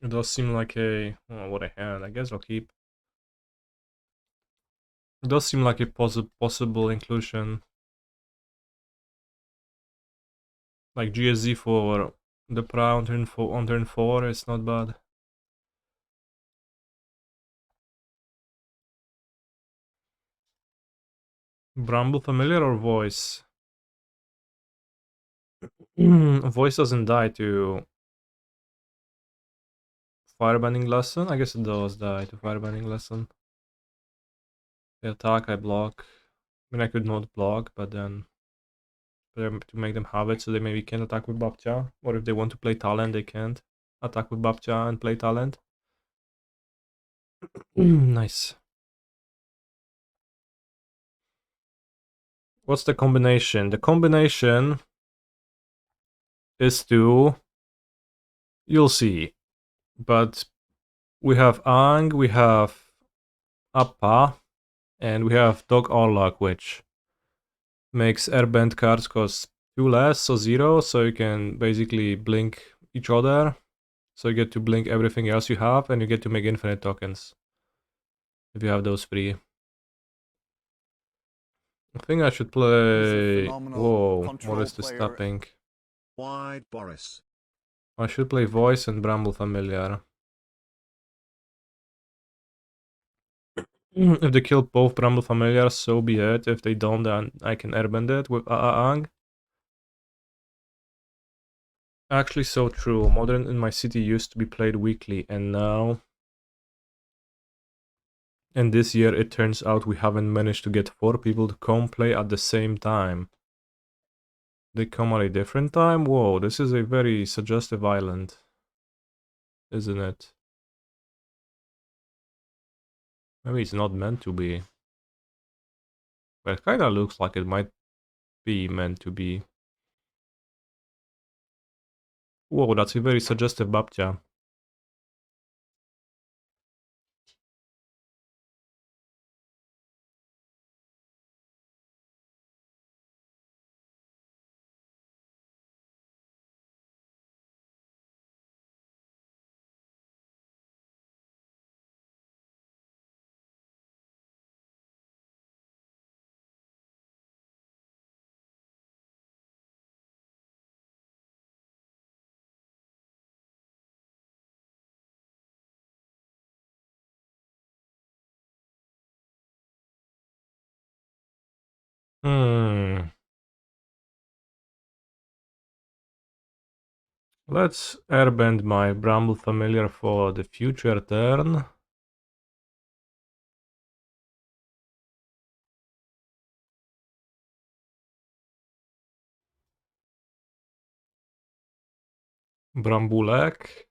It does seem like a... oh, what a hand. I guess I'll keep. It does seem like a possible inclusion. Like GSZ for the Pra on turn 4, it's not bad. Bramble Familiar or Voice? Voice doesn't die to Firebending Lesson? I guess it does die to Firebending Lesson. They attack, I block. I mean, I could not block, but then to make them have it so they maybe can't attack with Babcha. Or if they want to play Talent, they can't attack with Babcha and play Talent. Nice. What's the combination? The combination is to... you'll see. But we have Aang, we have Appa, and we have Dog Aurlock, which makes airbend cards cost 2 less, so 0, so you can basically blink each other. So you get to blink everything else you have, and you get to make infinite tokens. If you have those free. I think I should play... whoa, what is this tapping? Wide Boris. I should play Voice and Bramble Familiar. If they kill both Bramble Familiars, so be it. If they don't, then I can airbend it with Aang. Actually, so true. Modern in my city used to be played weekly, and now... and this year it turns out we haven't managed to get 4 people to come play at the same time. They come at a different time? Whoa, this is a very suggestive island. Isn't it? Maybe it's not meant to be. But it kinda looks like it might be meant to be. Whoa, that's a very suggestive Babcha. Let's airbend my Bramble Familiar for the future turn. Brambulek.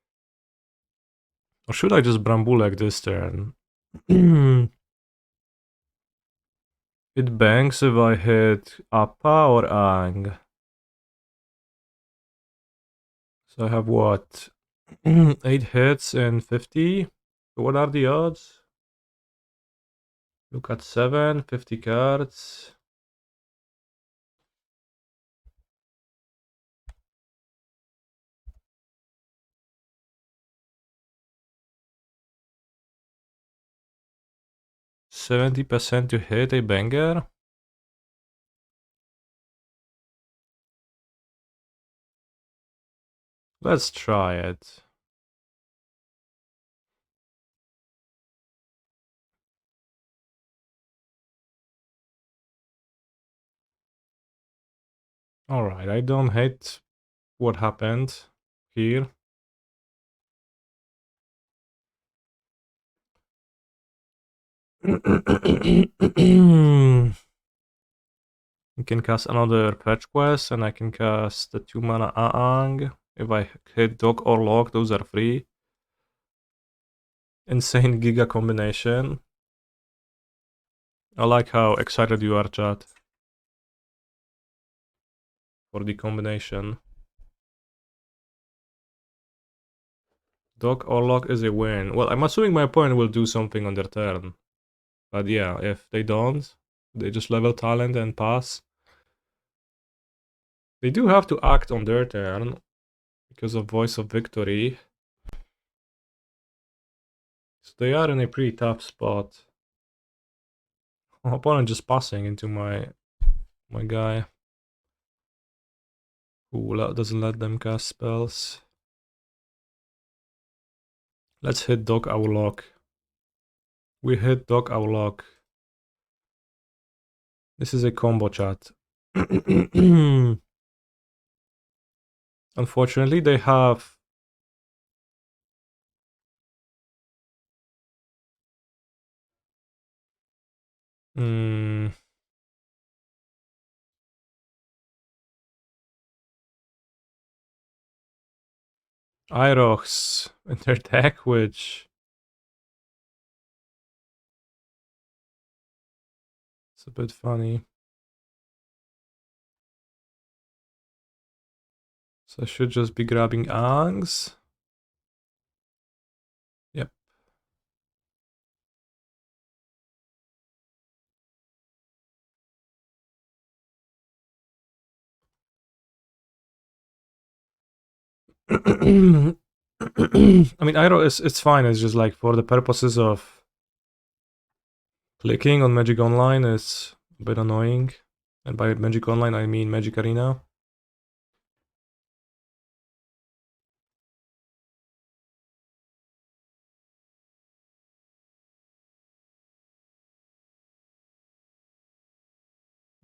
Or should I just Brambulek this turn? It bangs if I hit Appa or Aang. So I have what? 8 hits and 50? What are the odds? Look at 7, 50 cards. %70 to hit a banger? Let's try it. Alright, I don't hate what happened here. I can cast another fetch quest, and I can cast the 2 mana Aang. If I hit Dog or Lock, those are free. Insane Giga combination. I like how excited you are, chat, for the combination. Dog or Lock is a win. Well, I'm assuming my opponent will do something on their turn. But yeah, if they don't, they just level talent and pass. They do have to act on their turn because of Voice of Victory. So they are in a pretty tough spot. Opponent just passing into my guy, who doesn't let them cast spells. Let's hit Dog Aurlock. We hit Dog Aurlock. This is a combo, chat. Unfortunately, they have Irox in their deck, which is a bit funny. So I should just be grabbing Aangs. Yep. I mean, Iroh it's fine. It's just like for the purposes of clicking on Magic Online is a bit annoying. And by Magic Online, I mean Magic Arena.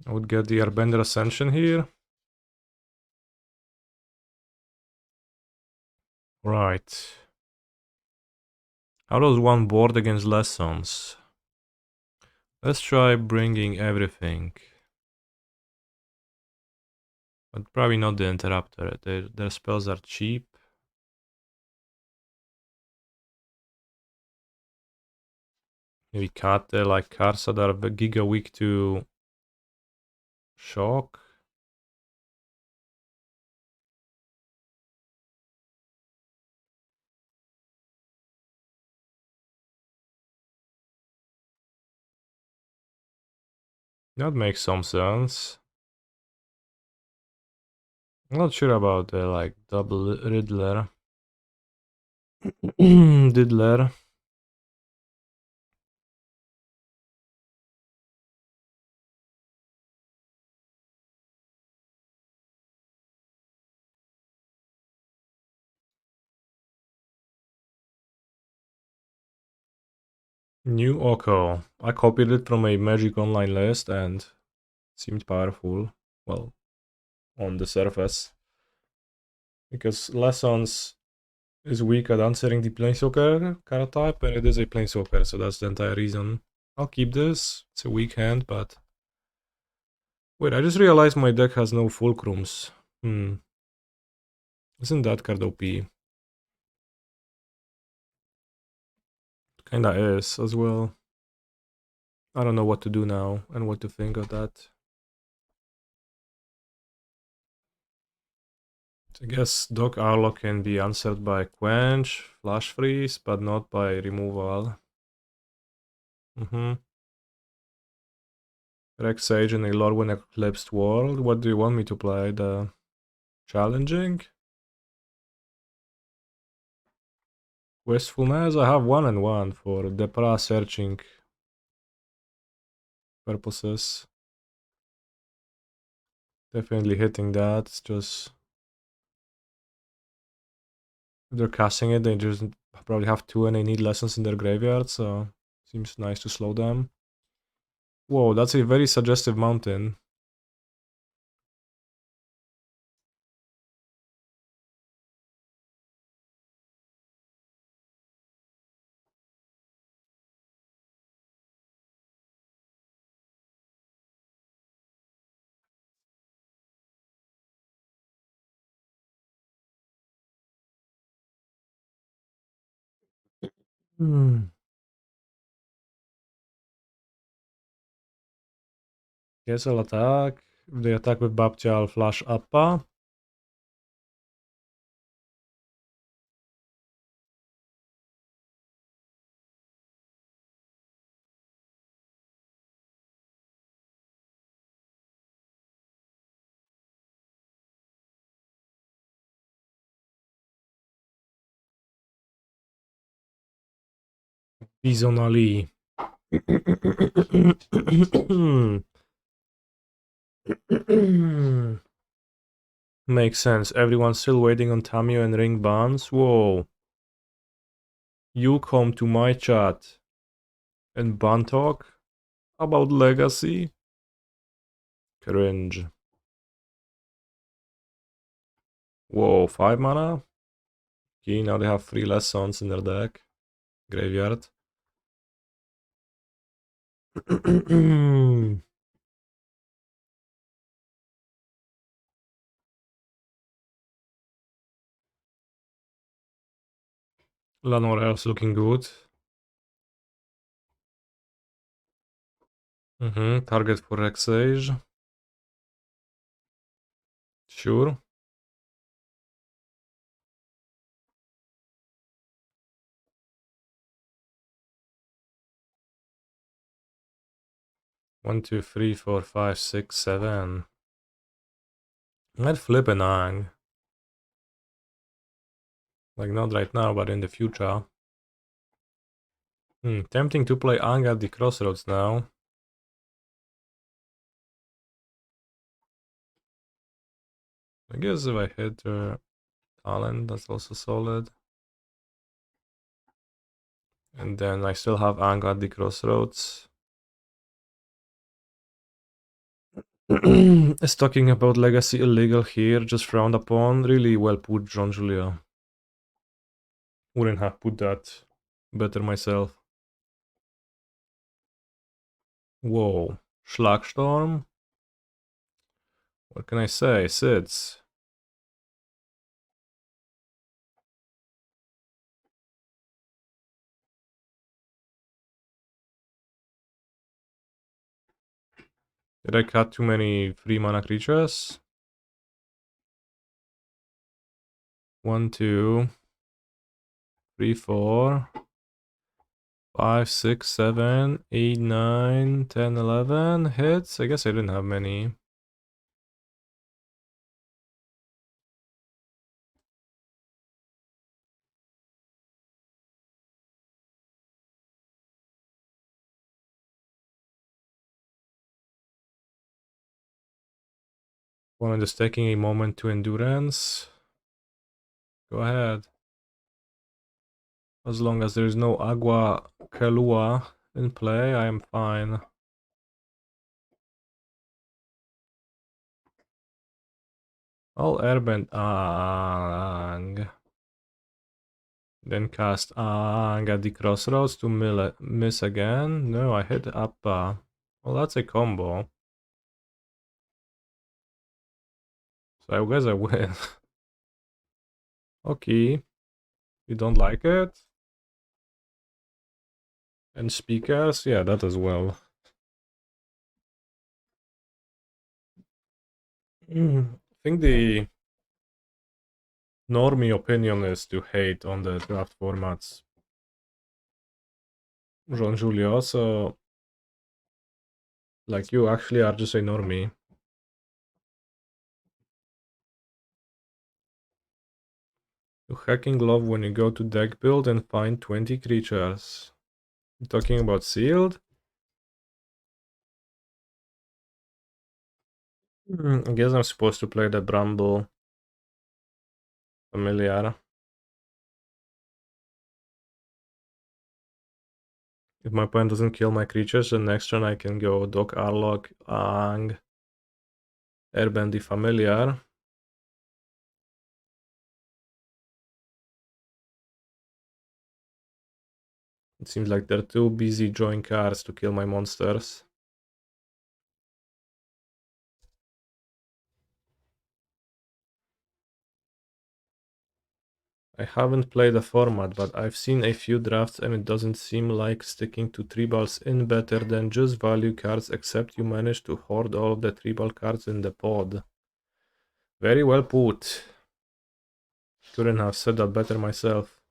I would get the Airbender Ascension here. Right. How does one board against Lessons? Let's try bringing everything. But probably not the Interrupter. Their spells are cheap. Maybe Kate, like cards that are giga weak to shock. That makes some sense. I'm not sure about the like double Riddler. Diddler. New Oko. I copied it from a Magic Online list and it seemed powerful. Well, on the surface. Because Lessons is weak at answering the Planeswalker card type, and it is a Planeswalker, so that's the entire reason. I'll keep this. It's a weak hand, but... Wait, I just realized my deck has no Fulcrums. Isn't that card OP? Kinda is, as well. I don't know what to do now, and what to think of that. I guess Doc Aurlock can be answered by Quench, Flash Freeze, but not by removal. Rex Sage in a Lorwyn Eclipsed world. What do you want me to play? The challenging? Wistfulness? I have 1/1 for Depra searching purposes. Definitely hitting that. It's just... if they're casting it, they just probably have 2 and they need Lessons in their graveyard, so... seems nice to slow them. Whoa, that's a very suggestive mountain. Yes, I'll attack. If they attack with Babtia, I'll flash Appa. Seasonally. Makes sense. Everyone's still waiting on Tamio and Ring Bans. Whoa. You come to my chat and ban talk about Legacy? Cringe. Whoa, 5 mana? Okay, now they have 3 lessons in their deck. Graveyard. Llanowar Elves looking good. Target for Rex Sage. Sure. One, two, three, four, five, six, seven. I'd flip an Aang. Like not right now, but in the future. Tempting to play Aang at the Crossroads now. I guess if I hit Talent, that's also solid. And then I still have Aang at the Crossroads. Is talking about Legacy illegal here, just frowned upon. Really well put, John Julia. Wouldn't have put that better myself. Whoa. Schlagstorm? What can I say? Sids. Did I cut too many 3 mana creatures? 1, 2, 3, 4, 5, 6, 7, 8, 9, 10, 11 hits? I guess I didn't have many. One just taking a moment to endurance. Go ahead. As long as there is no Agua Kalua in play, I am fine. I'll airbend Aang. Then cast Aang at the Crossroads to miss again. No, I hit Appa. Well, that's a combo. So I guess I win. Okay. You don't like it? And speakers? Yeah, that as well. I think the normie opinion is to hate on the draft formats. Jean Julio, so like you actually are just a normie. You hacking love when you go to deck build and find 20 creatures. You talking about sealed? I guess I'm supposed to play the Bramble Familiar. If my opponent doesn't kill my creatures, then next turn I can go Doc Aurlock, Aang, Airbending Familiar. It seems like they're too busy drawing cards to kill my monsters. I haven't played the format, but I've seen a few drafts and it doesn't seem like sticking to tribals in better than just value cards, except you manage to hoard all of the tribal cards in the pod. Very well put. Couldn't have said that better myself.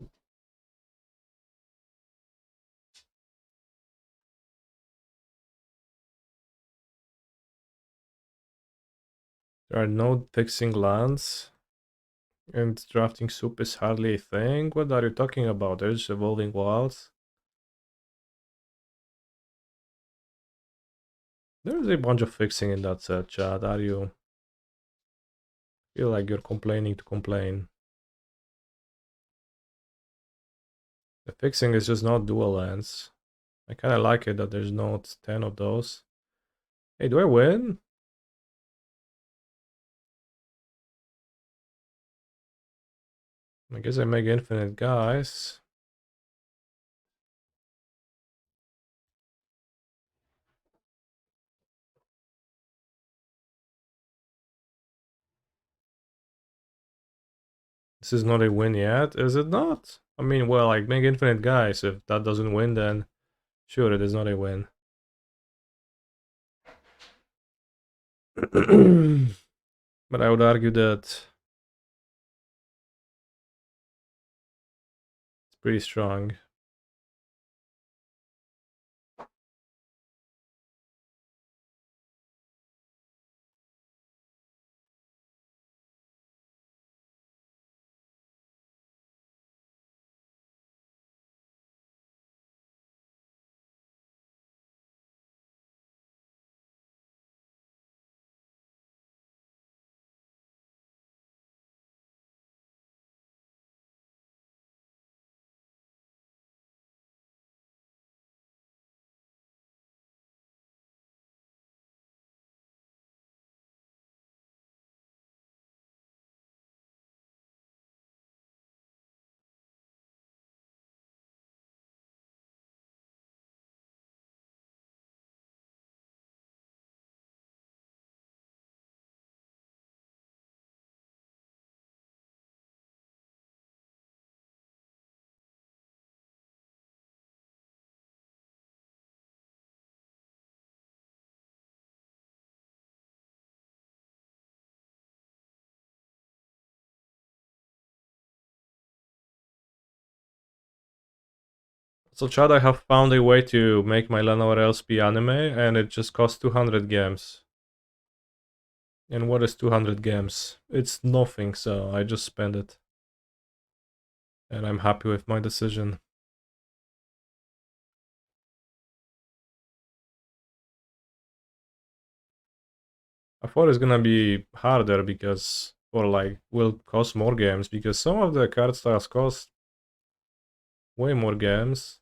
There are no fixing lands. And drafting soup is hardly a thing? What are you talking about? There's evolving wilds. There's a bunch of fixing in that set, chat. Are you feel like you're complaining to complain? The fixing is just not dual lands. I kind of like it that there's not 10 of those. Hey, do I win? I guess I make infinite guys. This is not a win yet, is it not? I mean, well, like, make infinite guys. If that doesn't win, then sure, it is not a win. But I would argue that it's pretty strong. So Chad, I have found a way to make my Llanowar Elves be anime, and it just costs 200 gems. And what is 200 gems? It's nothing, so I just spend it. And I'm happy with my decision. I thought it's gonna be harder because, or like, will cost more games, because some of the card styles cost way more games.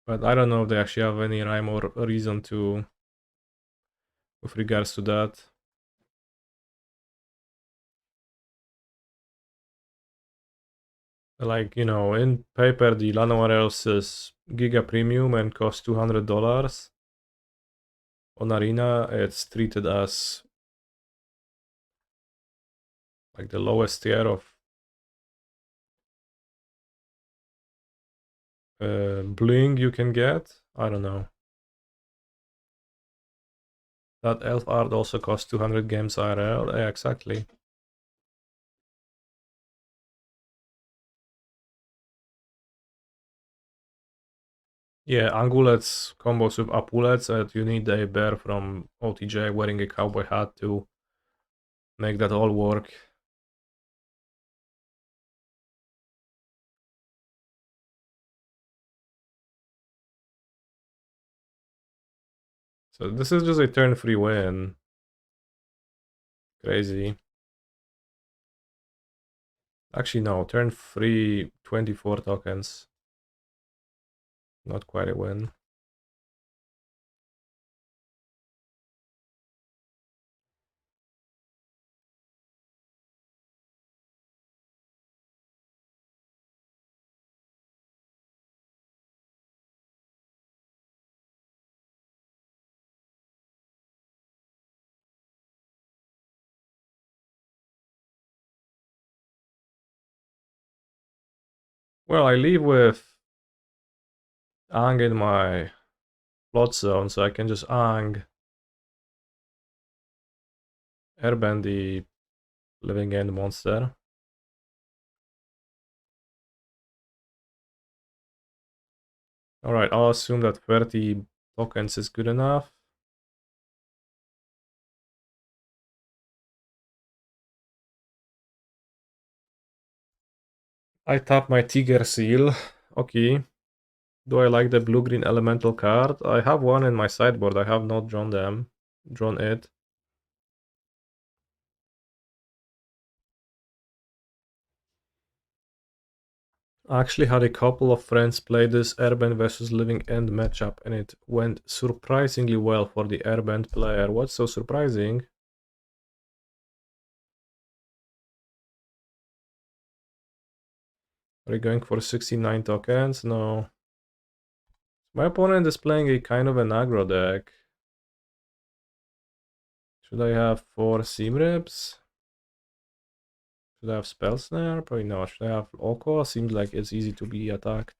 But I don't know if they actually have any rhyme or reason to, with regards to that. Like, you know, in paper, the Llanowar Elves is Giga Premium and costs $200. On Arena, it's treated as like the lowest tier of bling you can get. I don't know. That elf art also costs 200 games IRL. Yeah, exactly. Yeah, Angulets combos with Apulets, and you need a bear from OTJ wearing a cowboy hat to make that all work. So this is just a turn 3 win. Crazy. Actually, no, turn 3, 24 tokens. Not quite a win. Well, I leave with Aang in my plot zone, so I can just Aang, airbend the living end monster. Alright, I'll assume that 30 tokens is good enough. I tap my Tiger Seal. Okay. Do I like the blue-green elemental card? I have one in my sideboard. I have not drawn it. I actually had a couple of friends play this Airbend versus Living End matchup, and it went surprisingly well for the Airbend player. What's so surprising? Are you going for 69 tokens? No. My opponent is playing a kind of an aggro deck. Should I have 4 Seam Ribs? Should I have Spell Snare? Probably not. Should I have Oko? Seems like it's easy to be attacked.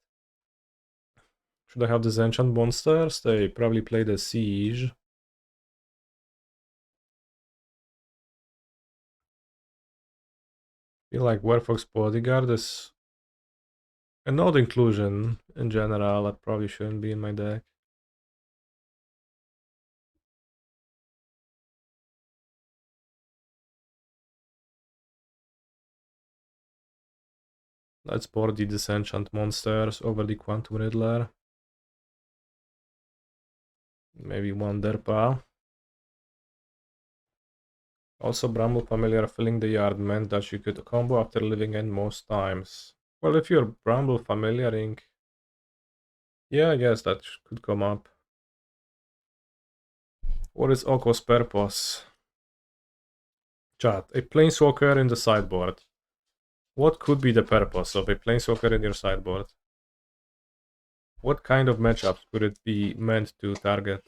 Should I have the Enchant monsters? They probably play the Siege. I feel like Werefox Bodyguard is an odd inclusion in general. That probably shouldn't be in my deck. Let's board the Disenchant monsters over the Quantum Riddler. Maybe one Derpa. Also, Bramble Familiar filling the yard meant that you could combo after Living End most times. Well, if you're Bramble Familiaring, yeah, I guess that could come up. What is Oko's purpose? Chat, a Planeswalker in the sideboard. What could be the purpose of a Planeswalker in your sideboard? What kind of matchups could it be meant to target?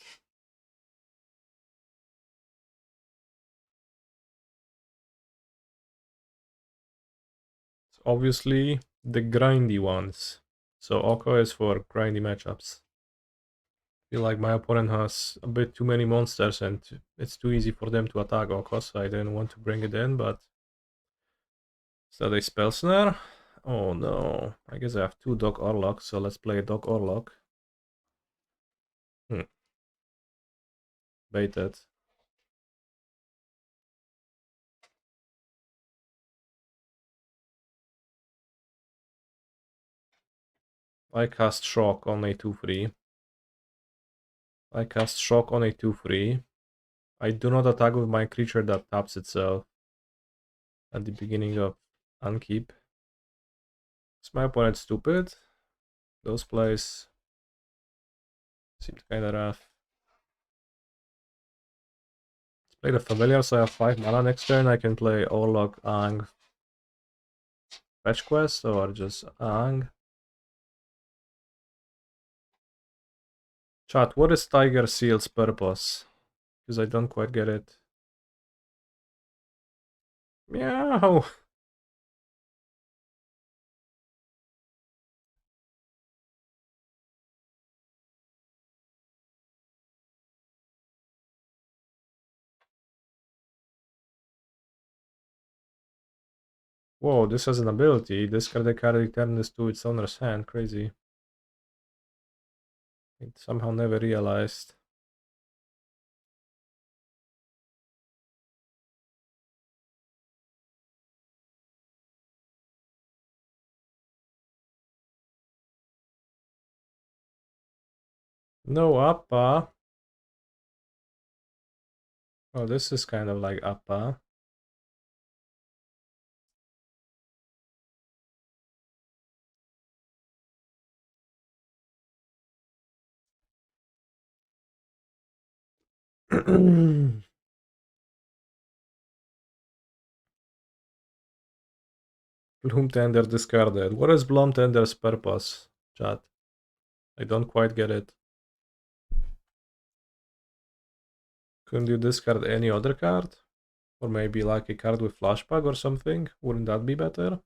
It's obviously the grindy ones. So Oko is for grindy matchups. I feel like my opponent has a bit too many monsters and it's too easy for them to attack Oko, so I didn't want to bring it in, but... Is that a Spell Snare? Oh no, I guess I have 2 Dog Aurlocks, so let's play a Dog Aurlock. Baited. I cast Shock on a 2/3. I cast Shock on a 2/3. I do not attack with my creature that taps itself at the beginning of Unkeep. Is my opponent stupid? Those plays seemed kinda rough. Let's play the Familiar, so I have 5 mana next turn. I can play Aurlock, Aang, Fetch Quest, or just Aang. Chat, what is Tiger Seal's purpose? Because I don't quite get it. Meow! Whoa, this has an ability. Discard a card, return this to its owner's hand. Crazy. It somehow never realized. No Appa. Oh, this is kind of like Appa. Bloom Tender discarded. What is Bloom Tender's purpose, chat? I don't quite get it. Couldn't you discard any other card? Or maybe like a card with flashback or something? Wouldn't that be better?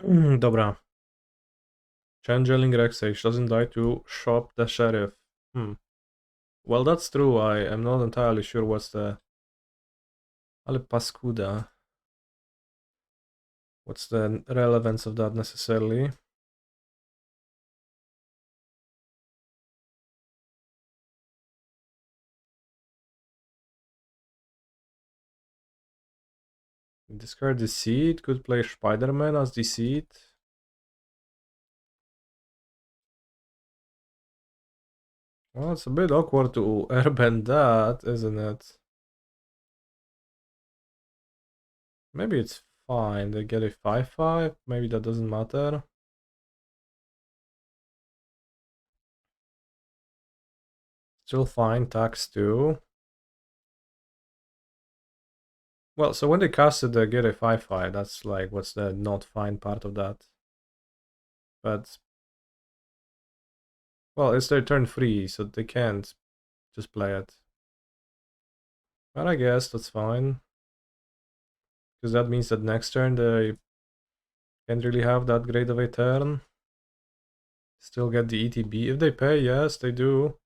Dobra. Changeling Rexage doesn't die to Shop the Sheriff. Well, that's true. I am not entirely sure what's the... Ale paskuda. What's the relevance of that necessarily? Discard Deceit. Could play Spider-Man as Deceit. Well, it's a bit awkward to airbend that, isn't it? Maybe it's fine. They get a 5/5. Maybe that doesn't matter. Still fine. Tax 2. Well, so when they cast it, they get a 5/5. That's like, what's the not fine part of that? But, well, it's their turn 3, so they can't just play it. But I guess that's fine. Because that means that next turn they can't really have that great of a turn. Still get the ETB. If they pay, yes, they do.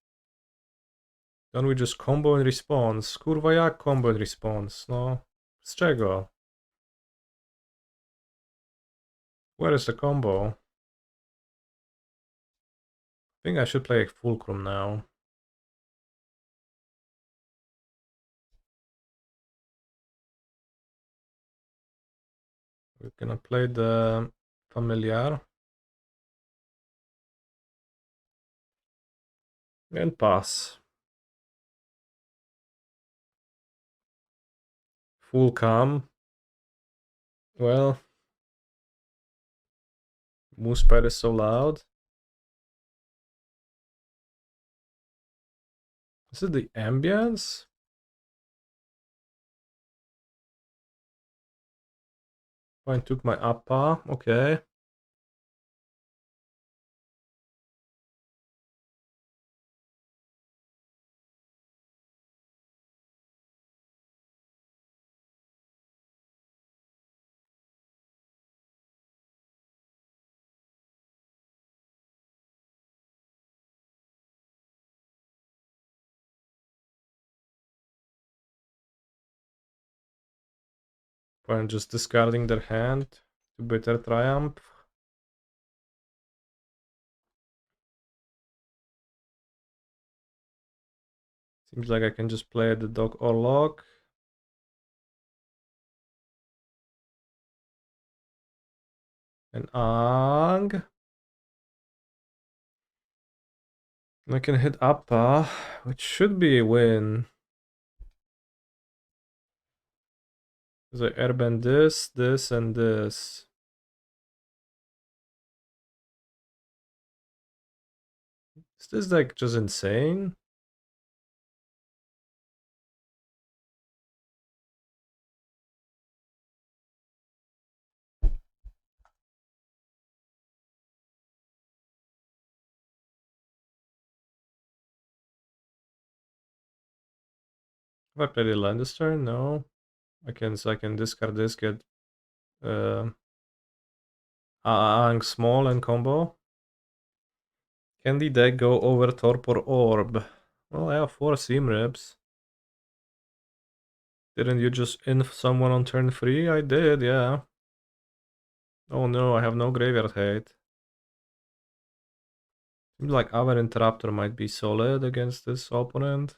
Then we just combo in response. Kurwa jak combo in response? No. Z czego? Where is the combo? I think I should play Fulcrum now. We're gonna play the Familiar. And pass. Full cam. Well, Moosepad is so loud. Is it the ambience? I took my Appa, okay. I'm just discarding their hand to Bitter Triumph. Seems like I can just play the dog Aurlock. And Aang. I can hit Appa, which should be a win. Because I airbend this, this, and this. Is this like just insane? If I play the land this turn, no. So I can discard this, get Aang small and combo. Can the deck go over Torpor Orb? Well, I have 4 Seam Ribs. Didn't you just inf someone on turn 3? I did, yeah. Oh no, I have no Graveyard Hate. Seems like Aven Interrupter might be solid against this opponent.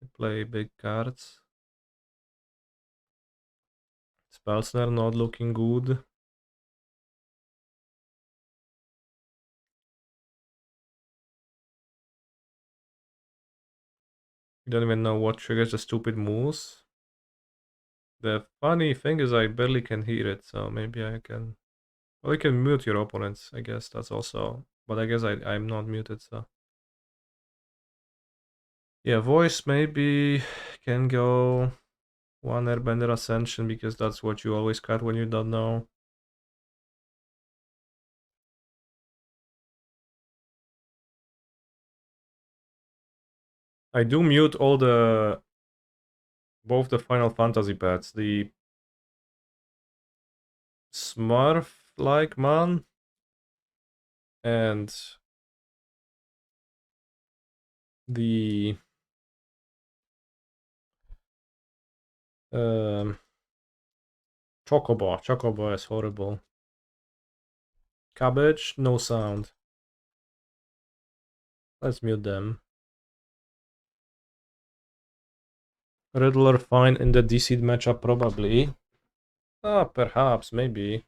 I play big cards. Spell Snare not looking good. You don't even know what triggers the stupid moose. The funny thing is I barely can hear it, so maybe I can... Well, you can mute your opponents, I guess that's also... But I guess I'm not muted, so... Yeah, voice maybe can go 1 Airbender Ascension, because that's what you always cut when you don't know. I do mute all the... both the Final Fantasy pets. The Smurf-like man and the Chocobo. Chocobo is horrible. Cabbage, no sound. Let's mute them. Riddler fine in the DC'd matchup, probably. Perhaps, maybe.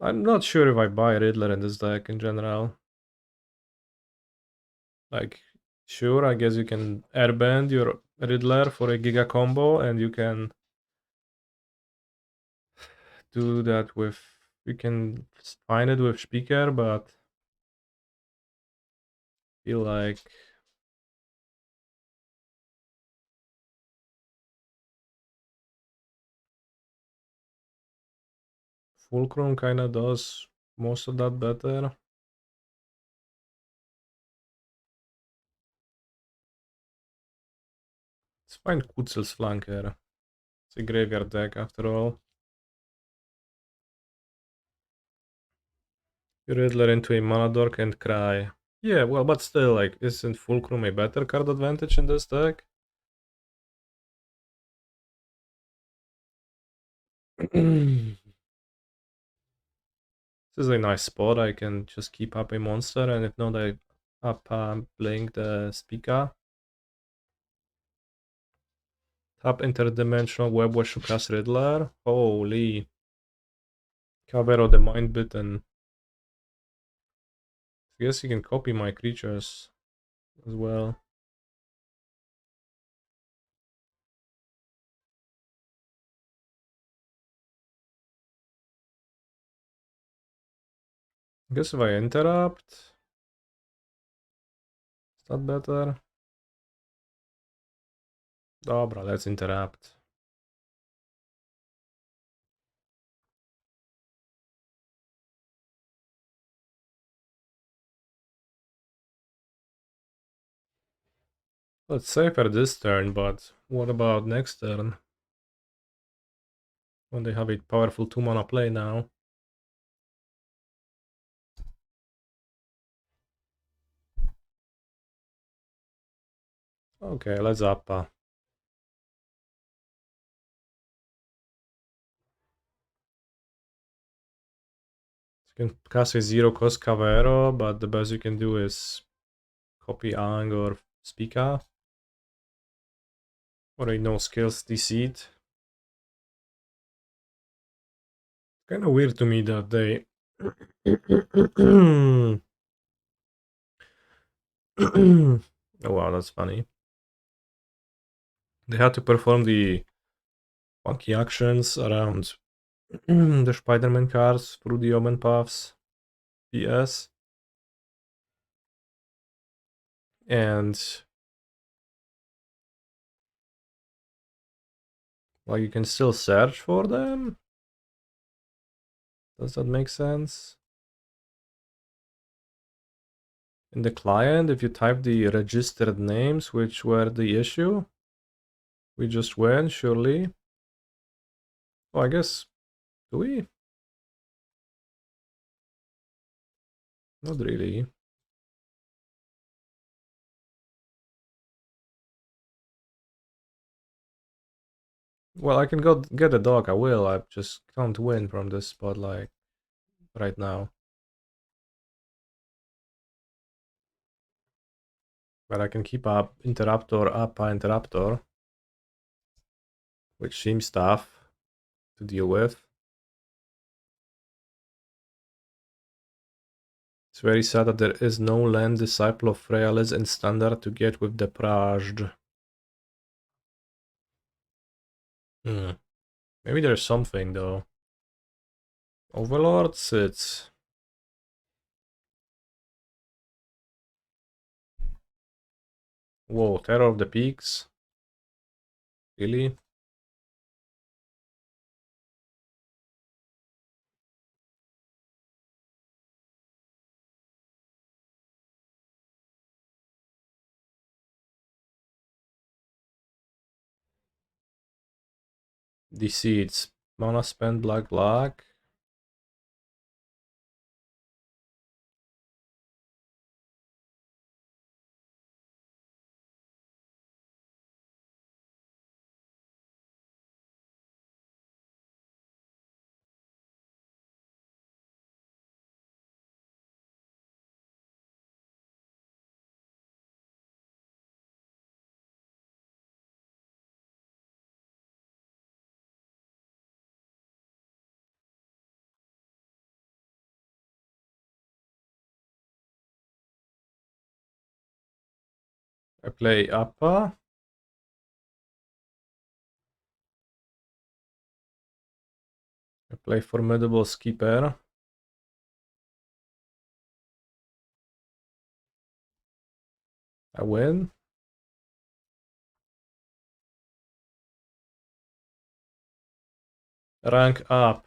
I'm not sure if I buy Riddler in this deck in general. Like, sure, I guess you can airbend your Riddler for a Giga combo, and you can do that with... You can find it with Speaker, but... feel like... Fulcrum kinda does most of that better. Let's find Kutzil's Flanker. It's a graveyard deck after all. Riddler into a mana dork and cry. Yeah, well, but still, like, isn't Fulcrum a better card advantage in this deck? This is a nice spot. I can just keep up a monster, and if not, I Appa playing the Speaker. Tap interdimensional web wash to cast Riddler. Holy. Cavern the Mind Bitten. I guess you can copy my creatures as well. I guess if I interrupt, is that better? Dobra, let's interrupt. Let's safer this turn, but what about next turn? When they have a powerful 2-mana play now. Okay, let's Appa. You can cast a 0-cost Cavero, but the best you can do is copy Aang or Speaker. Or a no-skills Deceit. Kinda weird to me that they... Oh wow, that's funny. They had to perform the funky actions around the Spider-Man cards through the Omen Paths PS. And like you can still search for them? Does that make sense? In the client, if you type the registered names, which were the issue, we just went, surely. Oh, I guess, do we? Not really. Well, I can go get a dog, I will. I just can't win from this spot, like, right now. But I can keep up Interruptor, Appa Interruptor, which seems tough to deal with. It's very sad that there is no land Disciple of Fraelis in Standard to get with the Prajed. Maybe there's something, though. Overlord sits. Whoa, Terror of the Peaks? Really? Deceits. Mana spend black black. I play Appa. I play Formidable Speaker. I win. Rank up.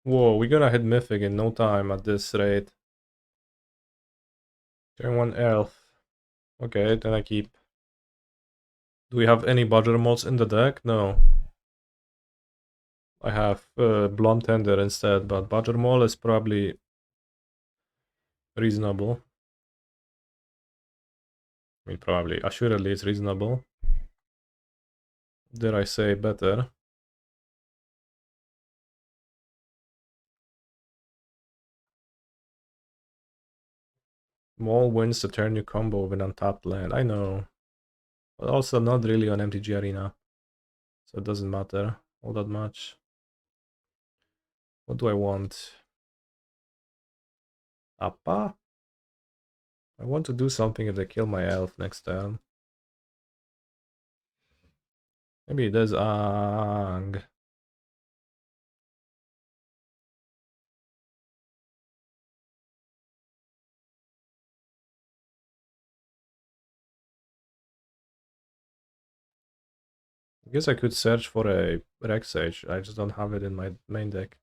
Whoa, we're gonna hit Mythic in no time at this rate. Turn 1 Elf. Okay, then I keep. Do we have any Badger mods in the deck? No. I have Blonde Tender instead, but Badger Mole is probably reasonable. I mean, probably, assuredly it's reasonable. Dare I say better? Mole wins the turn you combo with an untapped land. I know. But also not really on MTG Arena. So it doesn't matter all that much. What do I want? Appa? I want to do something if they kill my elf next turn. Maybe there's Aang. I guess I could search for a Rex Sage. I just don't have it in my main deck.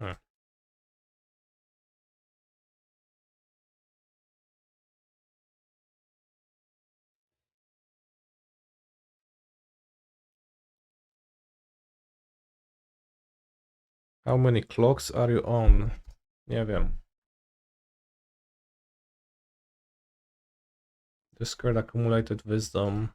Huh. How many clocks are you on? Nie wiem. Discard accumulated wisdom.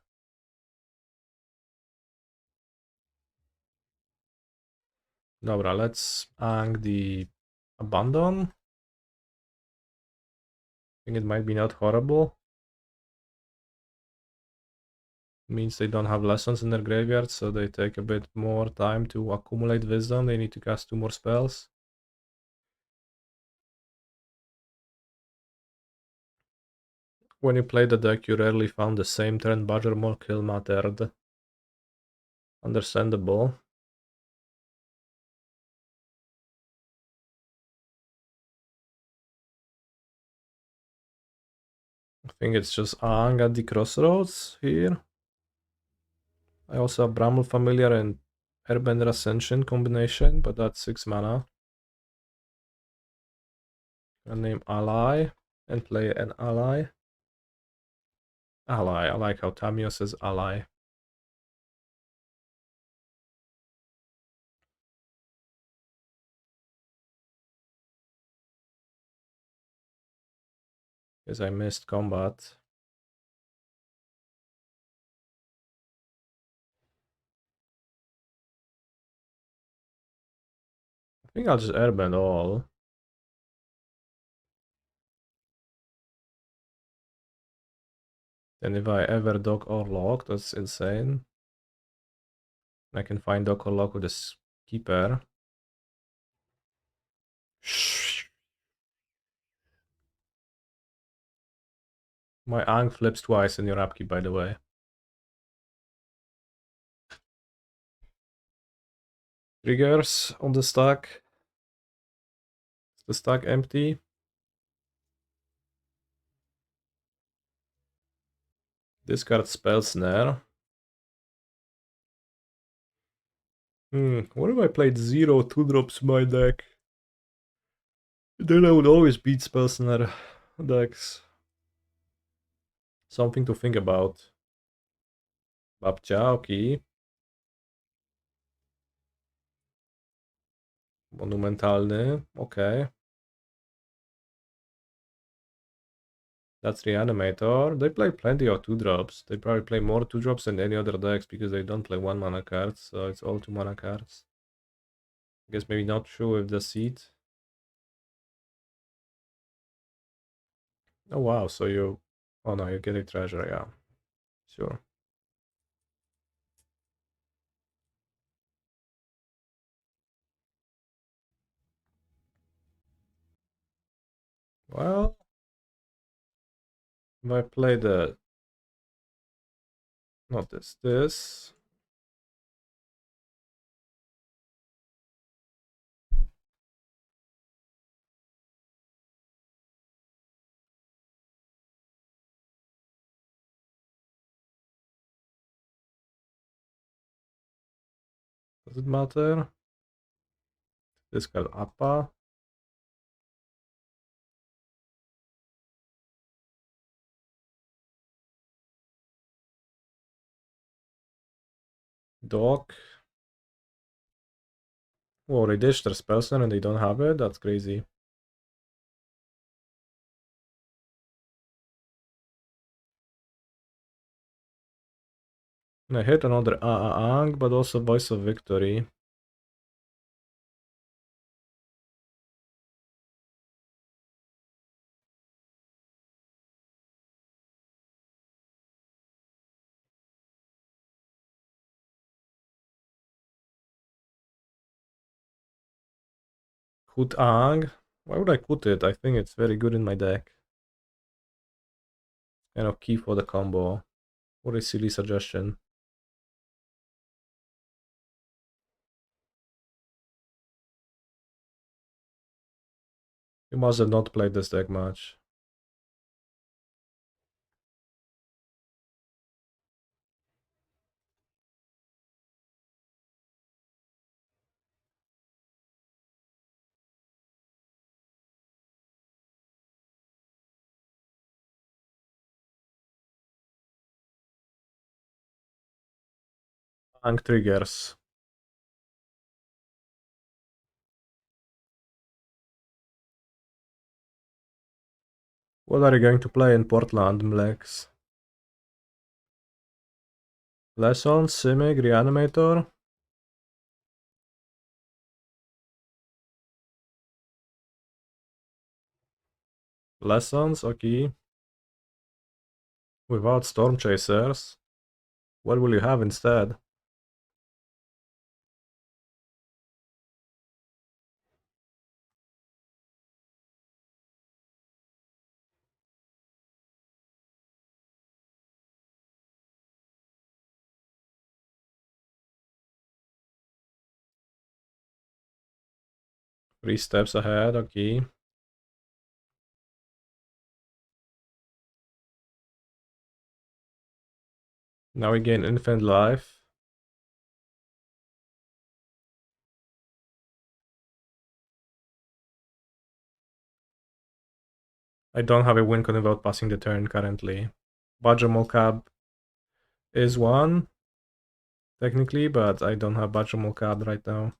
Dobra, let's Aang the abandon. I think it might be not horrible. Means they don't have lessons in their graveyard, so they take a bit more time to accumulate wisdom. They need to cast 2 more spells. When you play the deck, you rarely found the same turn Badger Mole kill mattered. Understandable. I think it's just Aang at the Crossroads here. I also have Bramble Familiar and Airbender Ascension combination, but that's 6 mana. I name Ally and play an ally. Ally. I like how Tamio says ally. Guess I missed combat. I think I'll just airbend all. And if I ever dock Aurlock, that's insane. I can find dock Aurlock with a keeper. My Aang flips twice in your upkeep, by the way. Triggers on the stack. Is the stack empty? Discard Spell Snare. What if I played 0 2-drops in my deck? Then I would always beat Spell Snare decks. Something to think about. Babcia, okay. Monumentalny, okay. That's Reanimator. They play plenty of 2-drops. They probably play more 2-drops than any other decks because they don't play 1 mana cards, so it's all 2 mana cards. I guess maybe not true with the seed. Oh wow, so you... Oh no, you get a treasure, yeah. Sure. Well, If I play the... not this. Does it matter? This card Appa. Dock. Whoa, they dished their Spell Snare and they don't have it? That's crazy. And I hit another Aang, but also Voice of Victory. Kut Aang. Why would I Kut it? I think it's very good in my deck. Kind of key for the combo. What a silly suggestion. You must have not played this deck much. Aang triggers. What are you going to play in Portland, Mlex? Lessons, Simic, Reanimator? Lessons, okay. Without Storm Chasers. What will you have instead? Three steps ahead, okay. Now we gain infinite life. I don't have a win con without passing the turn currently. Bajamol Cab is one, technically, but I don't have Bajamol Cab right now.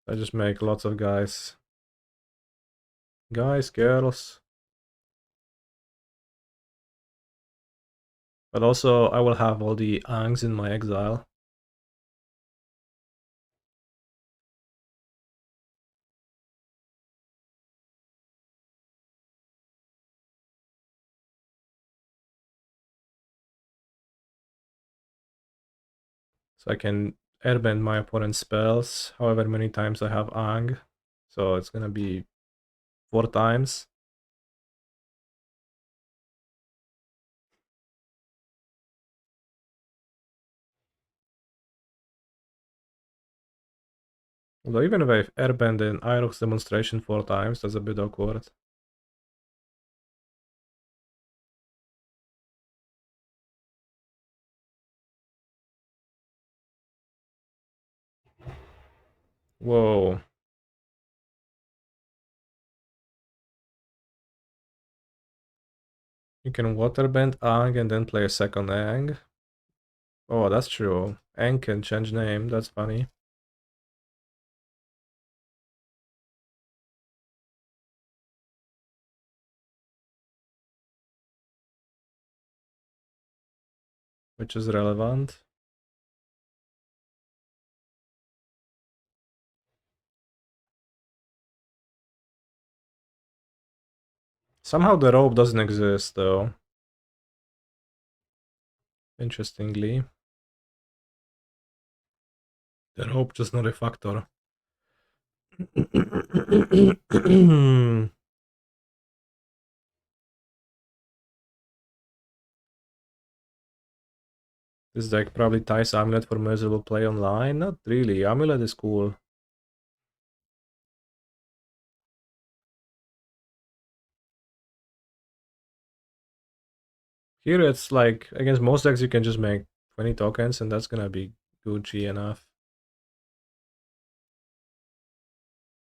I just make lots of guys. Guys, girls. But also, I will have all the Aangs in my exile. So I can airbend my opponent's spells however many times I have Aang. So it's gonna be 4 times. Although even if I airbend in Iroh's demonstration 4 times, that's a bit awkward. Whoa. You can waterbend Aang and then play a second Aang. Oh, that's true. Aang can change name, that's funny. Which is relevant. Somehow the rope doesn't exist though. Interestingly. The rope just not a factor. This deck probably ties Amulet for Merciful play online. Not really. Amulet is cool. Here it's like, against most decks you can just make 20 tokens and that's gonna be Gucci enough.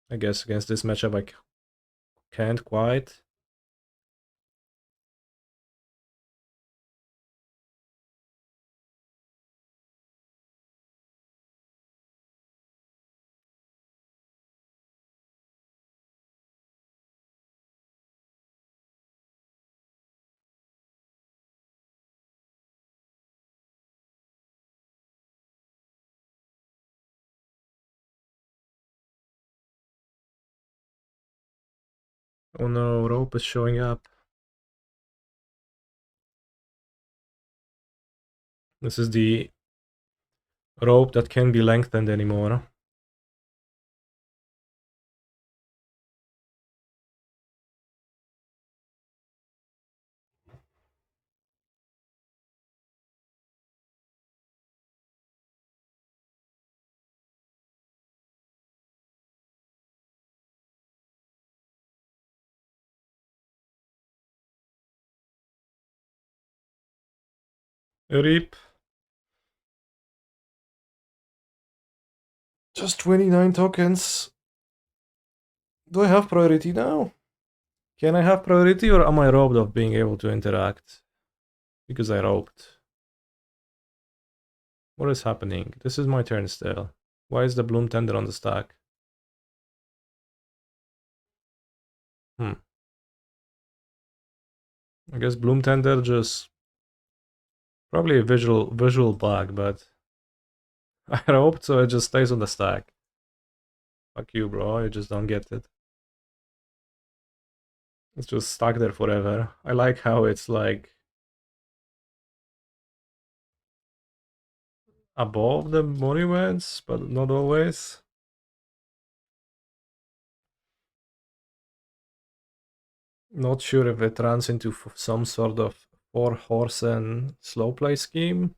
I guess against this matchup I can't quite. Oh no, Rope is showing up. This is the rope that can't be lengthened anymore. Rip. Just 29 tokens. Do I have priority now? Can I have priority or am I robbed of being able to interact? Because I roped. What is happening? This is my turn still. Why is the Bloom Tender on the stack? I guess Bloom Tender just probably a visual bug, but I roped so it just stays on the stack. Fuck you, bro. You just don't get it. It's just stuck there forever. I like how it's like above the monuments, but not always. Not sure if it runs into some sort of 4-horse and slow play scheme.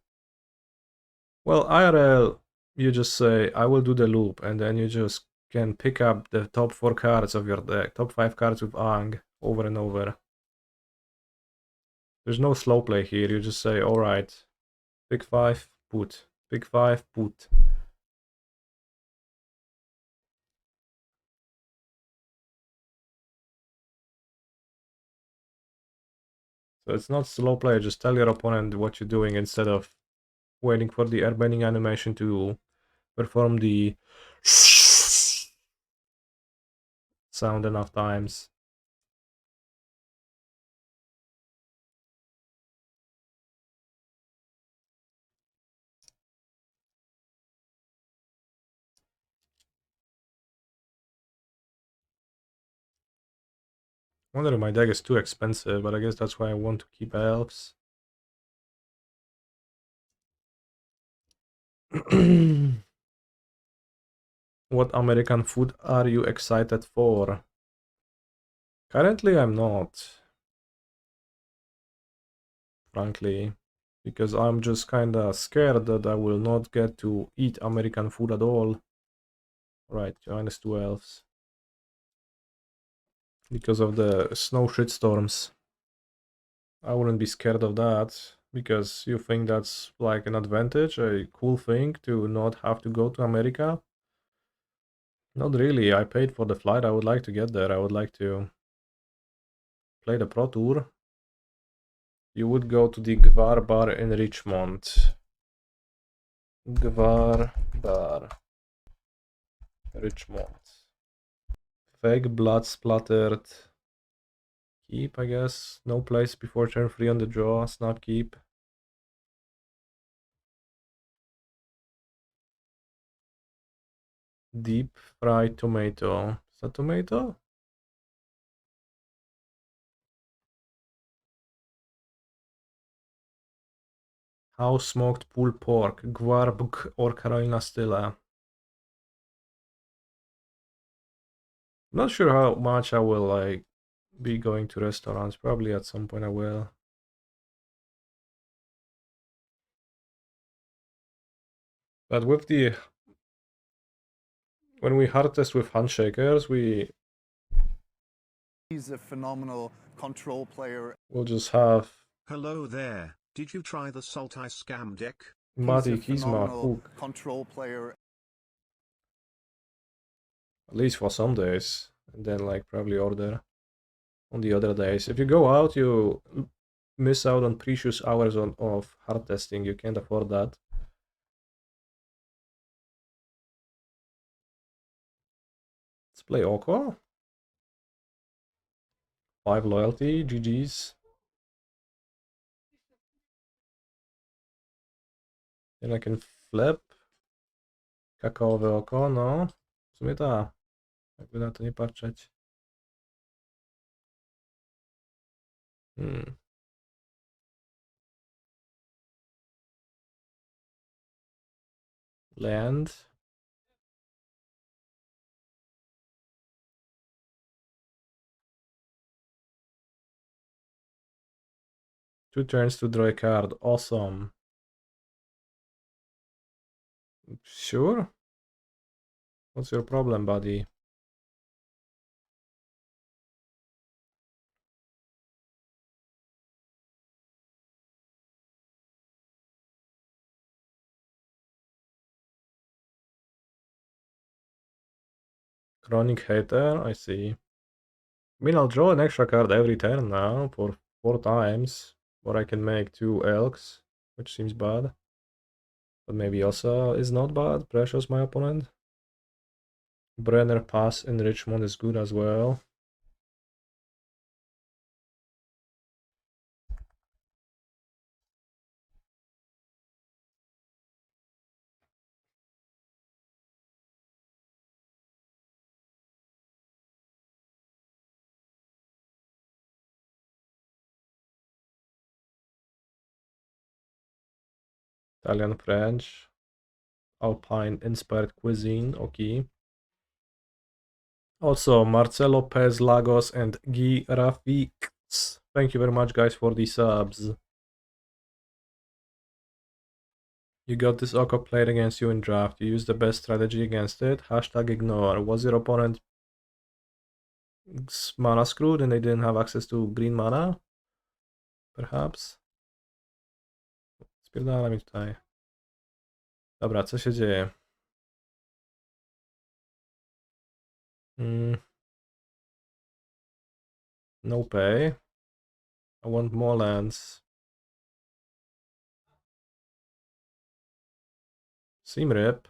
Well, IRL, you just say, I will do the loop, and then you just can pick up the top 4 cards of your deck, top 5 cards with Aang, over and over. There's no slow play here, you just say, alright, pick 5, put. Pick 5, put. So it's not slow play, just tell your opponent what you're doing instead of waiting for the airbending animation to perform the sound enough times. Wonder if my deck is too expensive, but I guess that's why I want to keep elves. What American food are you excited for? Currently, I'm not. Frankly. Because I'm just kinda scared that I will not get to eat American food at all. Right, minus 2 elves. Because of the snow shitstorms. I wouldn't be scared of that. Because you think that's like an advantage, a cool thing to not have to go to America? Not really. I paid for the flight. I would like to get there. I would like to play the Pro Tour. You would go to the Gvar Bar in Richmond. Gvar Bar. Richmond. Fake blood splattered. Keep, I guess. No place before turn 3 on the draw. Snap keep. Deep fried tomato. Is that tomato? House smoked pulled pork. Gwarbg or Carolina Stilla. Not sure how much I will like be going to restaurants. Probably at some point I will. But with the when we hard test with handshakers, He's a phenomenal control player. will just have Hello there, did you try the Sultai scam deck? Mati He's a Kisma phenomenal Cook, control player. at least for some days, and then like probably order on the other days. If you go out, you miss out on precious hours of hard testing. You can't afford that. Let's play Oko. 5 loyalty, GG's. Then I can flip. Kakaowe oko, no. W sumie ta. Jakby na to nie patrzeć. Land. Two turns to draw a card. Awesome. Sure? What's your problem, buddy? Chronic Hater, I see. I mean, I'll draw an extra card every turn now for 4 times. Or I can make 2 Elks, which seems bad. But maybe also is not bad. Precious my opponent. Brenner Pass in Richmond is good as well. Italian French. Alpine inspired cuisine, okay. Also, Marcelo Pez Lagos and Guy Rafix. Thank you very much, guys, for the subs. You got this Oko played against you in draft. You used the best strategy against it. Hashtag ignore. Was your opponent mana screwed and they didn't have access to green mana? Perhaps? Spierdala mi tutaj. Dobra, co się dzieje? No pay. I want more lands. Sim rip.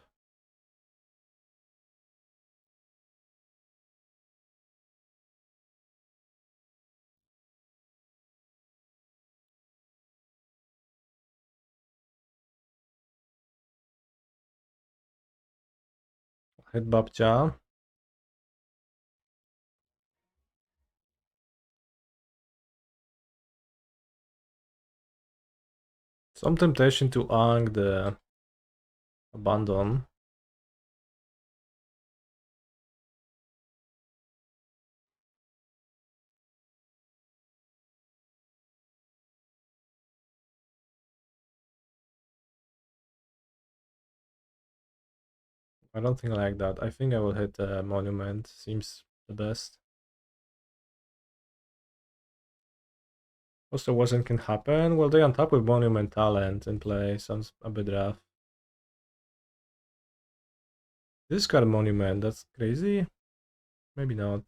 Hit Babcia. Some temptation to Aang the abandon. I don't think I like that. I think I will hit Monument. Seems the best. Poster wasn't can happen. Well, they untap with Monument Talent and play. Sounds a bit rough. This card Monument, that's crazy? Maybe not.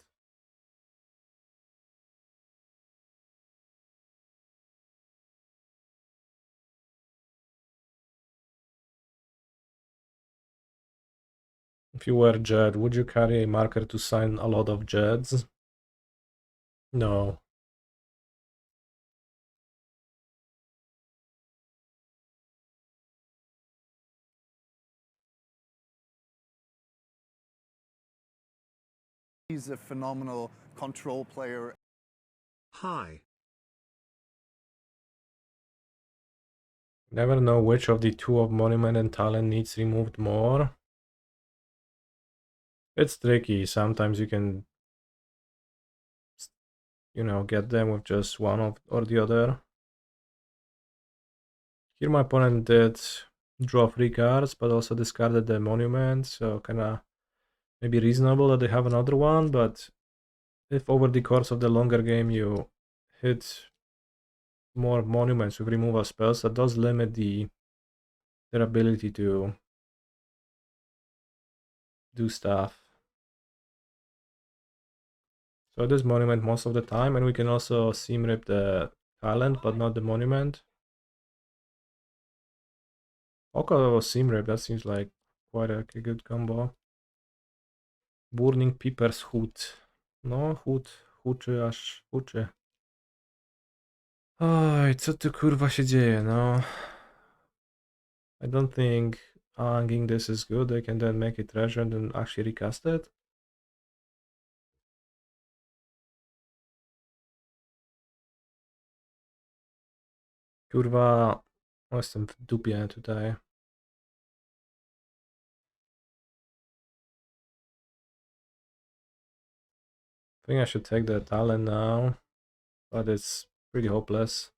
If you were Jed, would you carry a marker to sign a lot of Jeds? No. He's a phenomenal control player. Hi. Never know which of the two of Monument and Talent needs removed more. It's tricky. Sometimes you can you know, get them with just one or the other. Here my opponent did draw 3 cards, but also discarded the monument, so kinda maybe reasonable that they have another one, but if over the course of the longer game you hit more monuments with removal spells, that does limit their ability to do stuff. So this monument most of the time, and we can also seam rip the talent, but not the monument. Oko seam rip, that seems like quite a good combo. Burning Peepers Hood. No, huczy aż huczy. Oj, co tu kurwa się dzieje, no. I don't think hanging this is good. They can then make it treasure and then actually recast it. Kurwa, jestem w dupie tutaj. I think I should take the talent now, but it's pretty hopeless.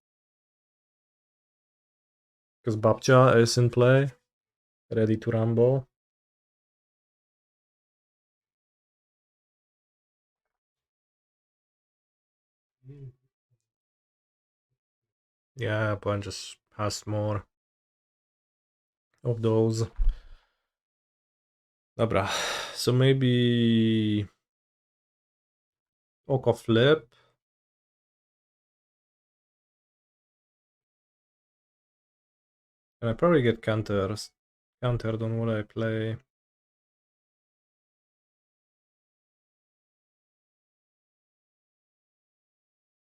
Because Babcha is in play, ready to rumble. Yeah, but just has more of those. Dobra, so maybe Oko flip. And I probably get countered on what I play.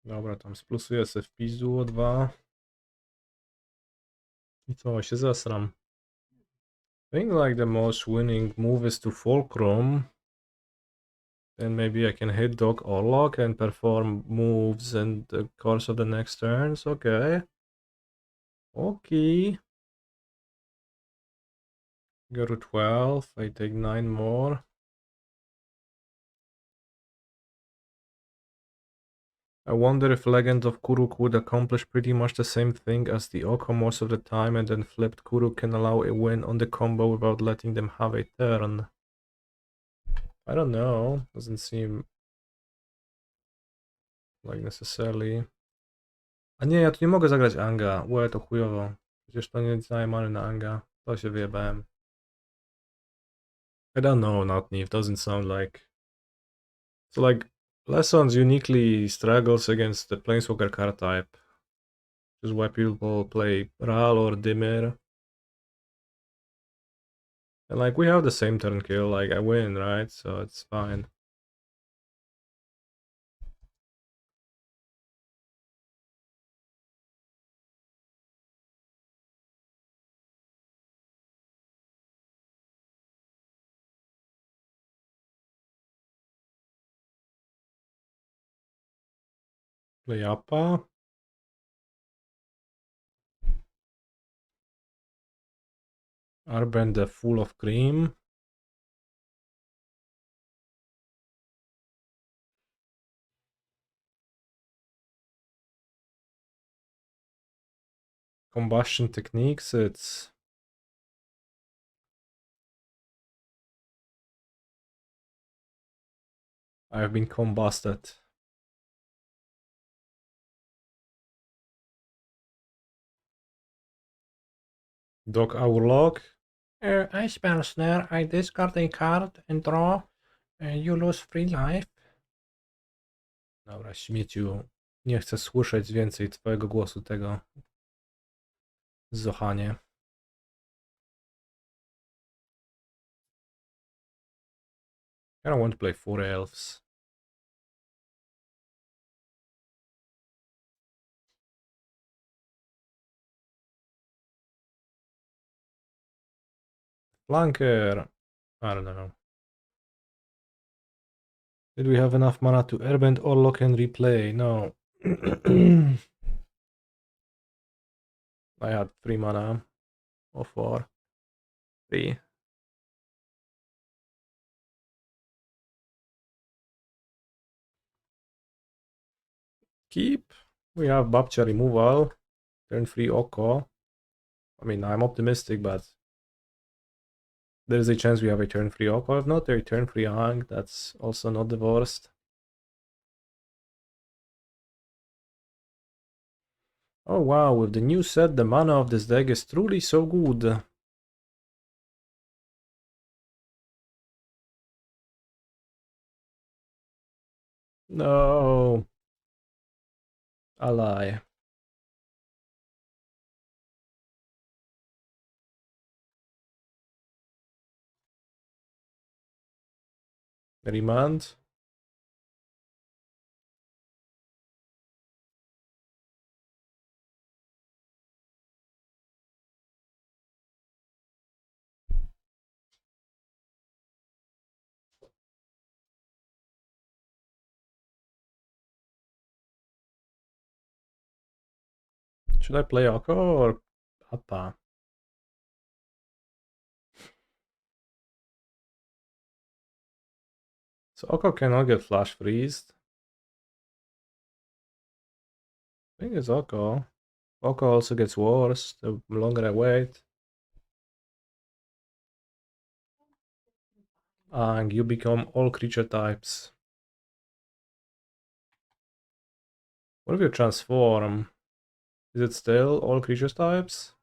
Dobra, tam splusuję sobie w pizdu o 2. I co, się zesram. I think like the most winning move is to Fulcrum. Then maybe I can hit Dog Aurlock and perform moves in the course of the next turns. Okay. Okay. Go to 12. I take 9 more. I wonder if Legend of Kuruk would accomplish pretty much the same thing as the Oko most of the time, and then flipped Kuruk can allow a win on the combo without letting them have a turn. I don't know. Doesn't seem like necessarily. A nie, ja tu nie mogę zagrać Anga. Łe, to chujowo. Przecież to nie daje many na Anga. To się wyjebałem. I don't know, not Neve. Doesn't sound like... So like, Lessons uniquely struggles against the Planeswalker card type. Which is why people play Ral or Dimir. And like, we have the same turn kill, like, I win, right? So it's fine. Play Appa. Airbender full of cream. Combustion techniques, it's... I have been combusted. Doc Aurlock. I Spell Snare, I discard a card and draw. You lose 3 life. Dobra, śmieciu. Nie chcę słyszeć więcej twojego głosu, tego zochanie. I don't want to play 4 elves. Flanker. I don't know. Did we have enough mana to airbend Aurlock and replay? No. I had 3 mana. Or 4. 3. Keep. We have Babcha removal. Turn 3 Oko. I mean, I'm optimistic, but there's a chance we have a turn 3 Oko. If not, a turn 3 Aang. That's also not the worst. Oh wow, with the new set, the mana of this deck is truly so good. No. Ally. Remand. Should I play Oko or Appa? So Oko cannot get flash freezed. I think it's Oko. Oko also gets worse the longer I wait. And you become all creature types. What if you transform? Is it still all creature types?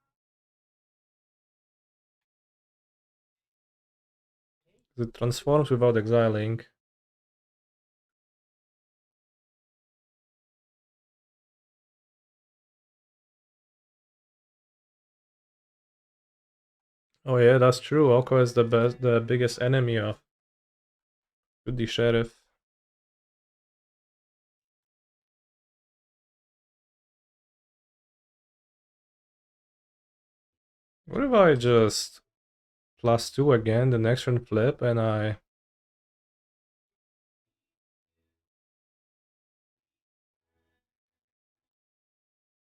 It transforms without exiling. Oh yeah, that's true. Oko is the biggest enemy of the sheriff. What if I just +2 again the next turn flip and I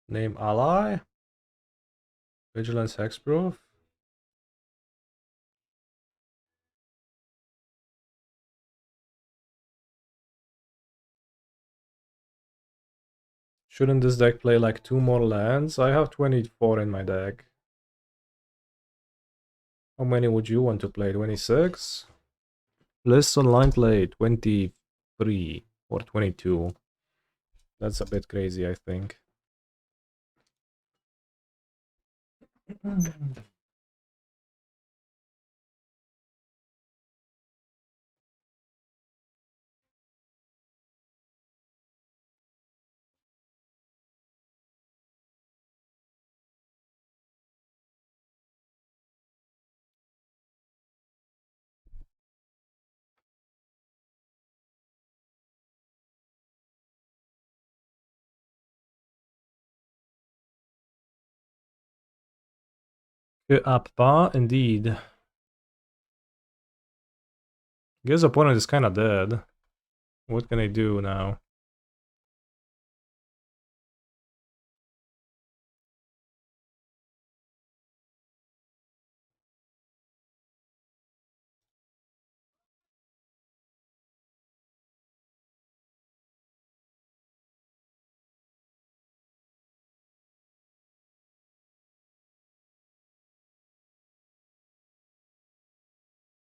name ally? Vigilance Hexproof? Shouldn't this deck play like 2 more lands? I have 24 in my deck. How many would you want to play? 26? Lists online play 23 or 22. That's a bit crazy, I think. Appa, indeed. Guess opponent is kinda dead. What can I do now?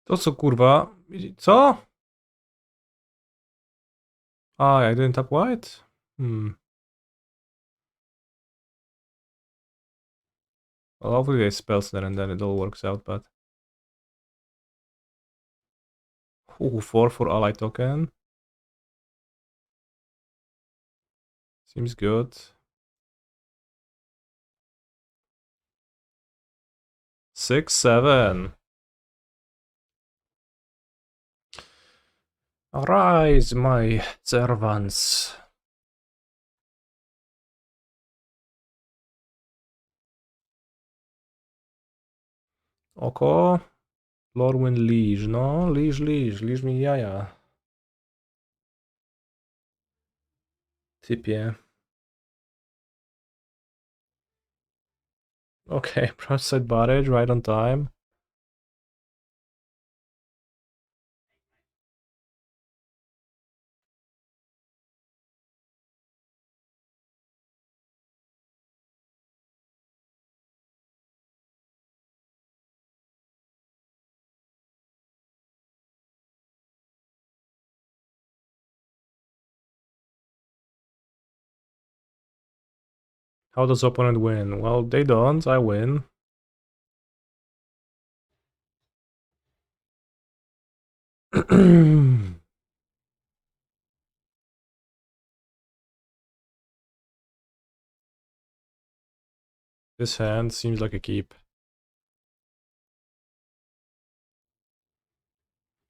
To co kurwa? Co? Ah, I didn't tap white? Well, hopefully they spell snare and then it all works out, but... Ooh, 4 for ally token. Seems good. 6, 7. Arise, my servants. Oko. Lorwyn Liege, no? Liege mi jaja. Typie. Okay, broadside barrage, right on time. How does opponent win? Well, they don't, I win. This hand seems like a keep.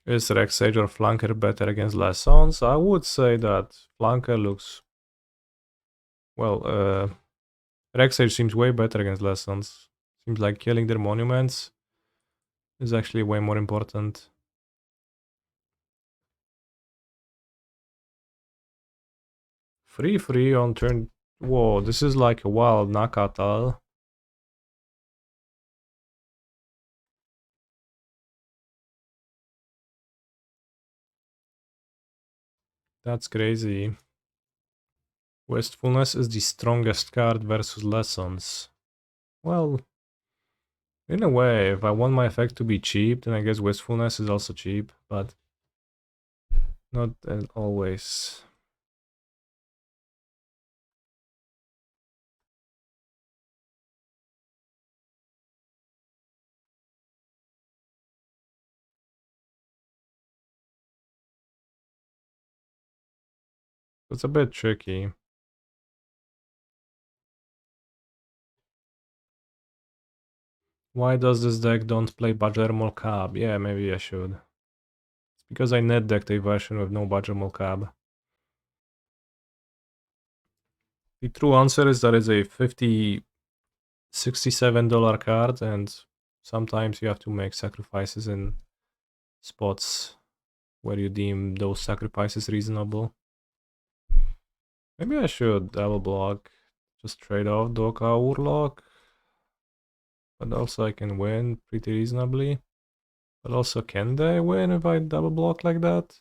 Is Rex Sage or Flanker better against Lessons? I would say that Flanker looks... Well, Rex Sage seems way better against Lessons. Seems like killing their monuments is actually way more important. Free on turn... Whoa, this is like a wild Nakatal. That's crazy. Wistfulness is the strongest card versus Lessons. Well, in a way, if I want my effect to be cheap, then I guess Wistfulness is also cheap, but not always. It's a bit tricky. Why does this deck don't play Badgermol Cab? Yeah, maybe I should. It's because I net decked a version with no Badgermol Cab. The true answer is that it's a $67 card, and sometimes you have to make sacrifices in spots where you deem those sacrifices reasonable. Maybe I should double block, just trade off Doka Aurlock. But also I can win pretty reasonably. But also, can they win if I double block like that?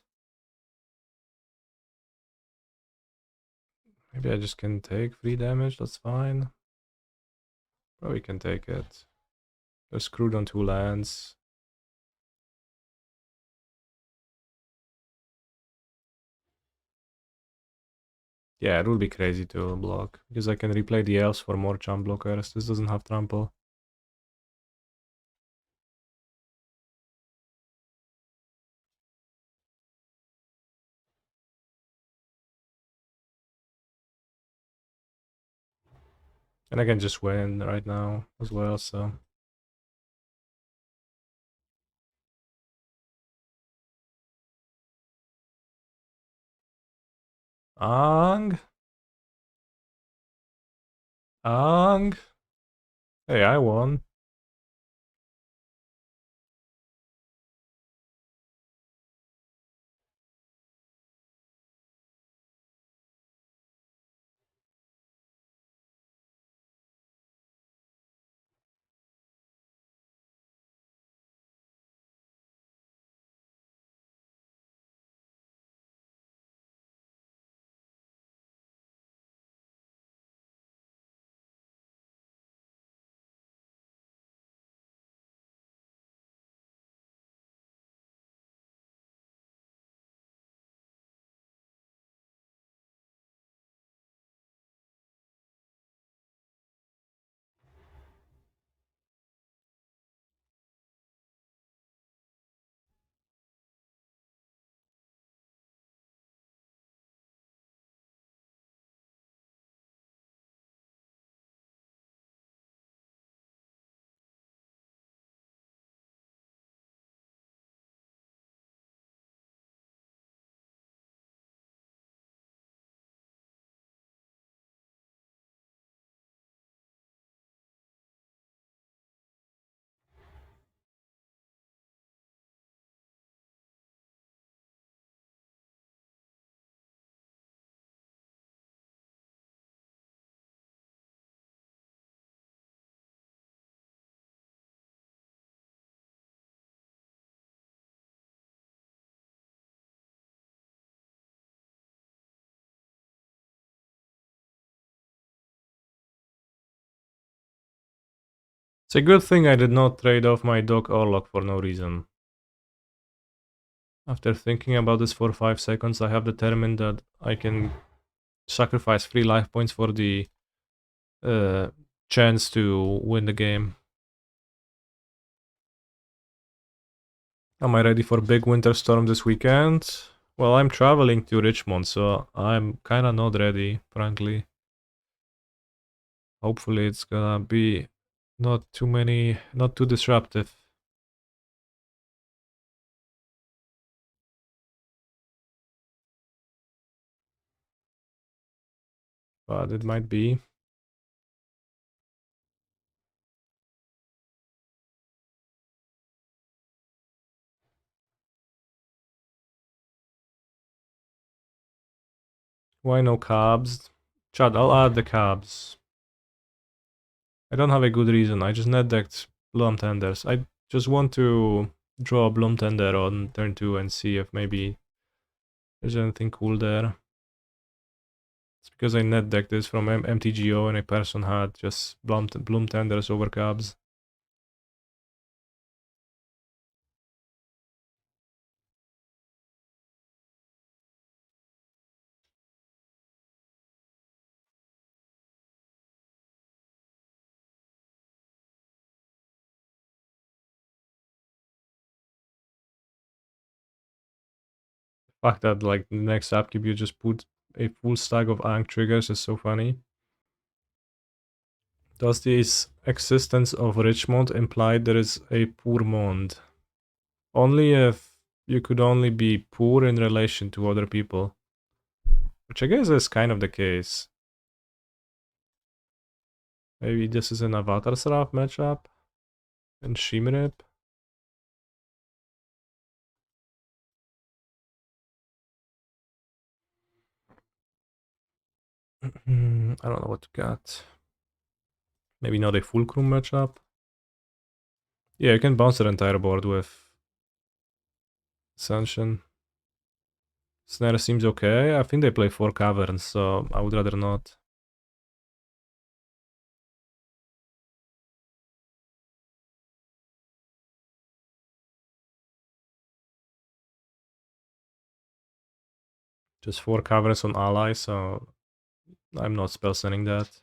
Maybe I just can take 3 damage, that's fine. Probably can take it. They're screwed on 2 lands. Yeah, it would be crazy to block, because I can replay the elves for more jump blockers. This doesn't have trample. And I can just win right now as well, so... Aang? Aang? Hey, I won. It's a good thing I did not trade off my dog Aurlock for no reason. After thinking about this for 5 seconds, I have determined that I can sacrifice 3 life points for the chance to win the game. Am I ready for big winter storm this weekend? Well, I'm traveling to Richmond, so I'm kinda not ready, frankly. Hopefully it's gonna be not too disruptive. But it might be. Why no cabs? Chad, I'll add the cabs. I don't have a good reason. I just net decked Bloom Tenders. I just want to draw a Bloom Tender on turn 2 and see if maybe there's anything cool there. It's because I net decked this from MTGO and a person had just Bloom Tenders over cabs. The fact that like the next upkeep you just put a full stack of Aang triggers is so funny. Does this existence of Richmond imply there is a poor monde? Only if you could only be poor in relation to other people. Which I guess is kind of the case. Maybe this is an Avatar Seraph matchup? And Shimrip? I don't know what to get. Maybe not a Fulcrum matchup? Yeah, you can bounce the entire board with Ascension. Snare seems okay. I think they play 4 caverns, so I would rather not. Just 4 caverns on ally, so I'm not spell sending that.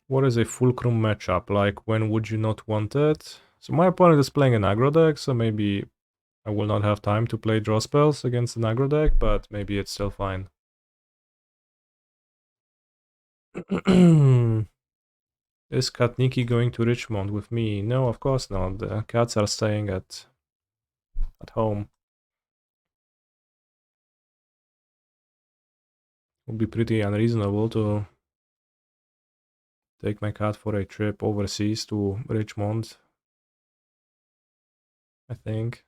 What is a Fulcrum matchup? Like, when would you not want it? So my opponent is playing an aggro deck, so maybe I will not have time to play draw spells against an aggro deck, but maybe it's still fine. Is Katniki going to Richmond with me? No, of course not. The cats are staying at home. Would be pretty unreasonable to take my cat for a trip overseas to Richmond, I think.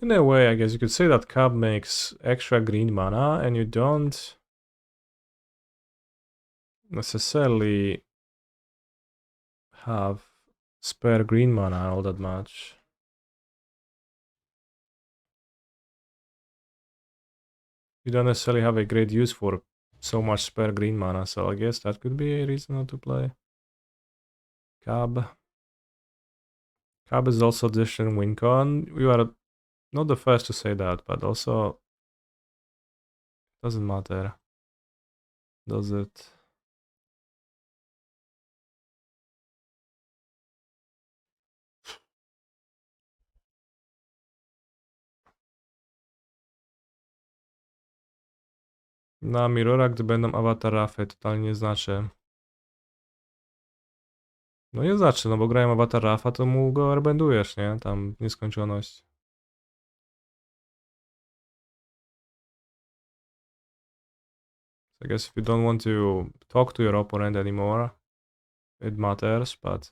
In a way, I guess you could say that Cab makes extra green mana and you don't necessarily have spare green mana all that much. You don't necessarily have a great use for so much spare green mana, so I guess that could be a reason not to play Cab. Cab is also Distant Wincon. We are not the first to say that, but also doesn't matter, does it? Na Mirrora, gdy będą Avatar Rafy, totalnie nie znaczy. No nie znaczy, no bo grają Avatar Rafa, to mu go airbendujesz, nie? Tam w nieskończoność. I guess if you don't want to talk to your opponent anymore, it matters, but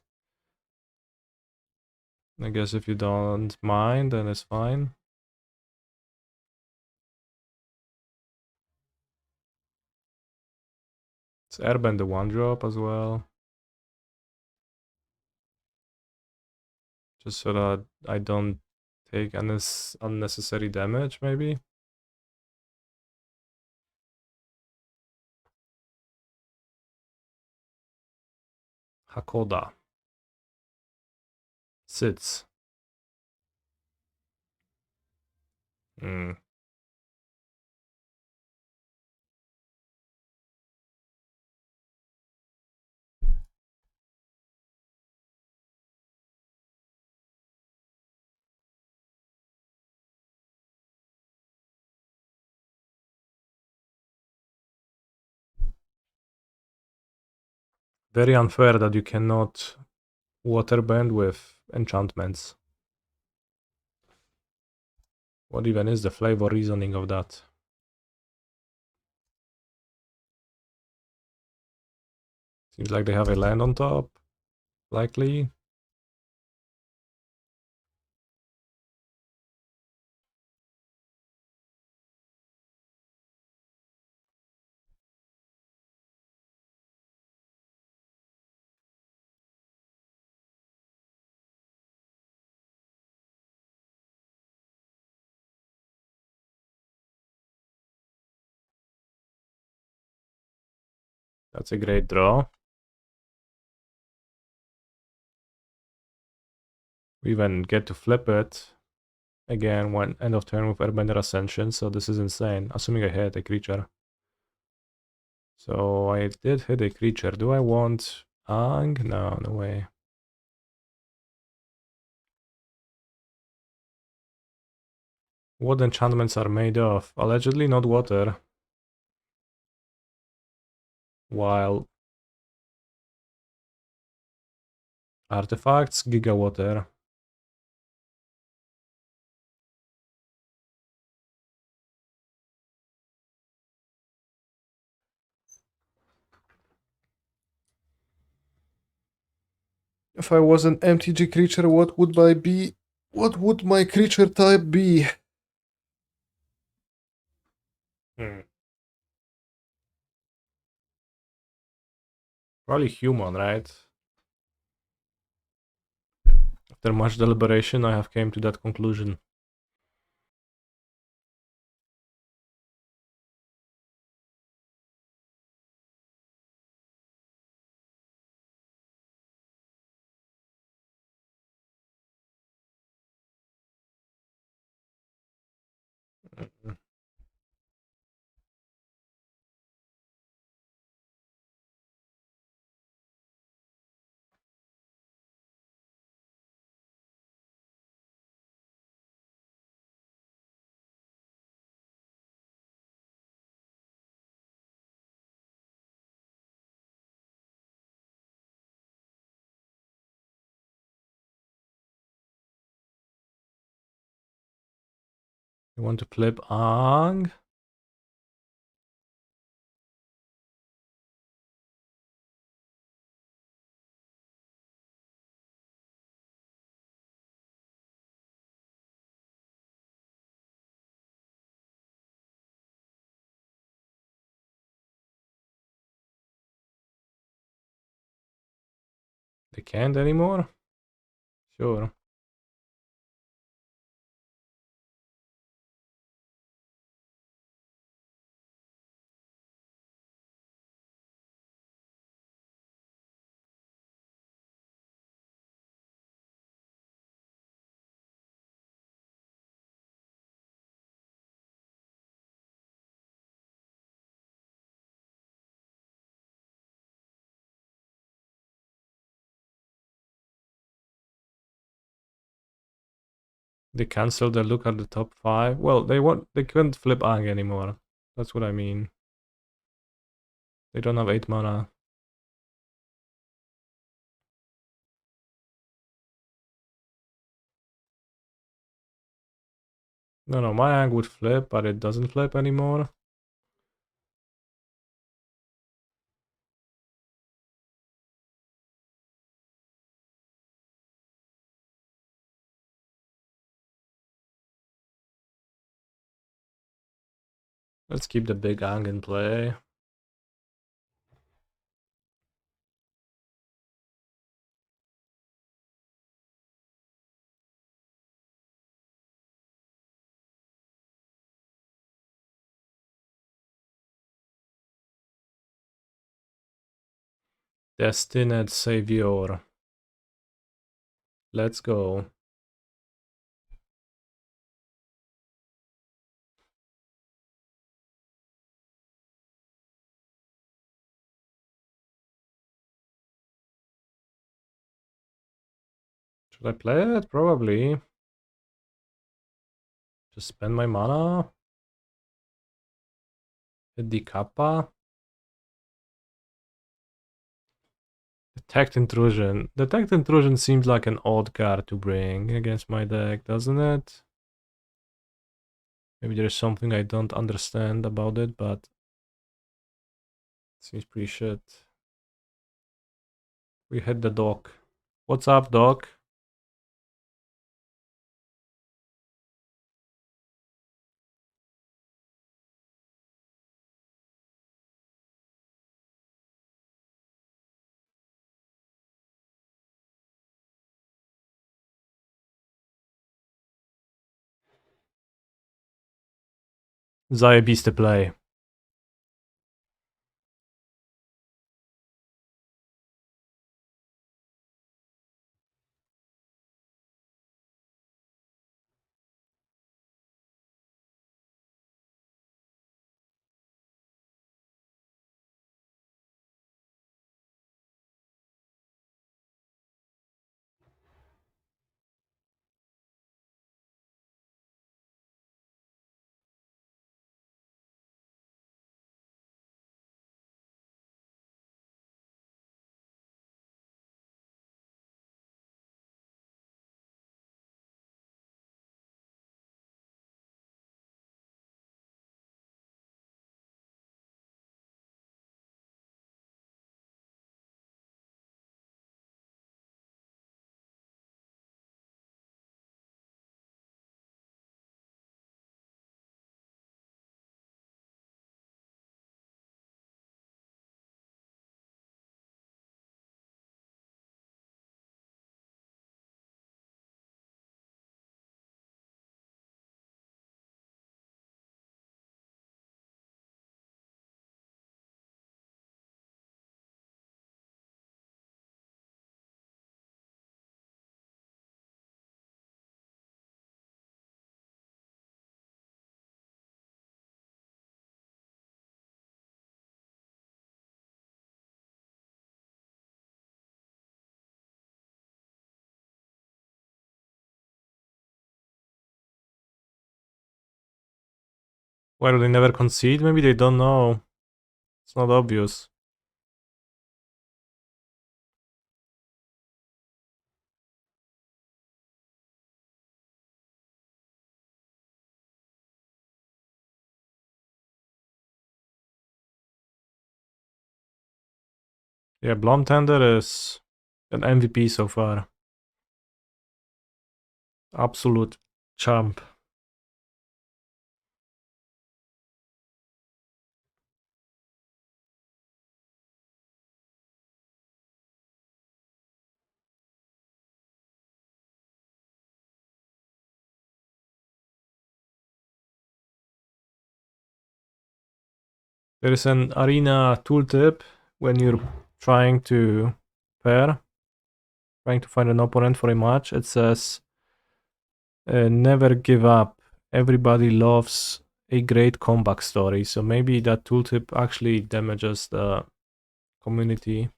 I guess if you don't mind, then it's fine. It's Airbend the 1-drop as well. Just so that I don't take unnecessary damage, maybe. Hakoda. Sits. Hmm. Very unfair that you cannot waterbend with enchantments. What even is the flavor reasoning of that? Seems like they have a land on top. Likely. That's a great draw. We even get to flip it again when end of turn with Airbender Ascension, so this is insane. Assuming I hit a creature. So I did hit a creature. Do I want Aang? No, no way. What enchantments are made of? Allegedly not water. While artifacts, Giga Water. If I was an MTG creature, what would my be? What would my creature type be? Probably human, right? After much deliberation, I have came to that conclusion. You want to flip Aang? They can't anymore? Sure. They cancelled the look at the top 5. Well, they couldn't flip Aang anymore. That's what I mean. They don't have 8 mana. No, my Aang would flip, but it doesn't flip anymore. Let's keep the big Aang in play. Destined Savior. Let's go. Should I play it? Probably. Just spend my mana. Hit the Kappa. Detect Intrusion. Detect Intrusion seems like an odd card to bring against my deck, doesn't it? Maybe there's something I don't understand about it, but it seems pretty shit. We hit the dock. What's up, doc? Zajebiste play. Why do they never concede? Maybe they don't know. It's not obvious. Yeah, Blom Tender is an MVP so far. Absolute champ. There is an arena tooltip when you're trying to pair, trying to find an opponent for a match. It says, never give up. Everybody loves a great comeback story. So maybe that tooltip actually damages the community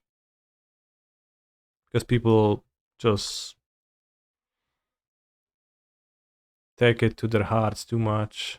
because people just take it to their hearts too much.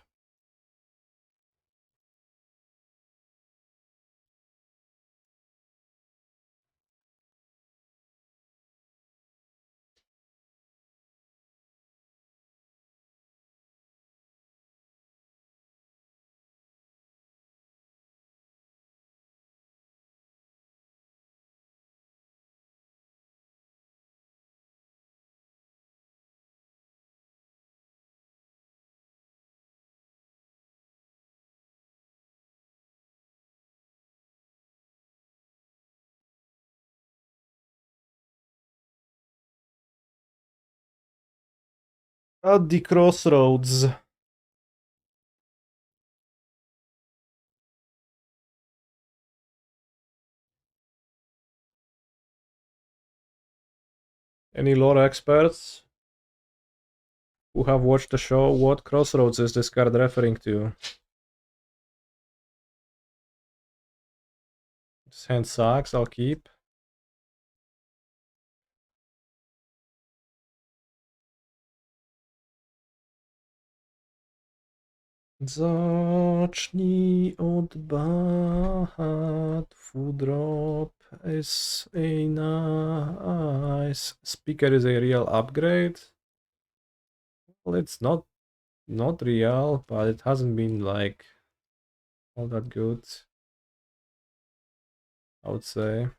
At the Crossroads. Any lore experts who have watched the show? What Crossroads is this card referring to? This hand sucks, I'll keep. Zacznij od bat. Food drop is a nice. Speaker is a real upgrade. Well, it's not real, but it hasn't been like all that good, I would say.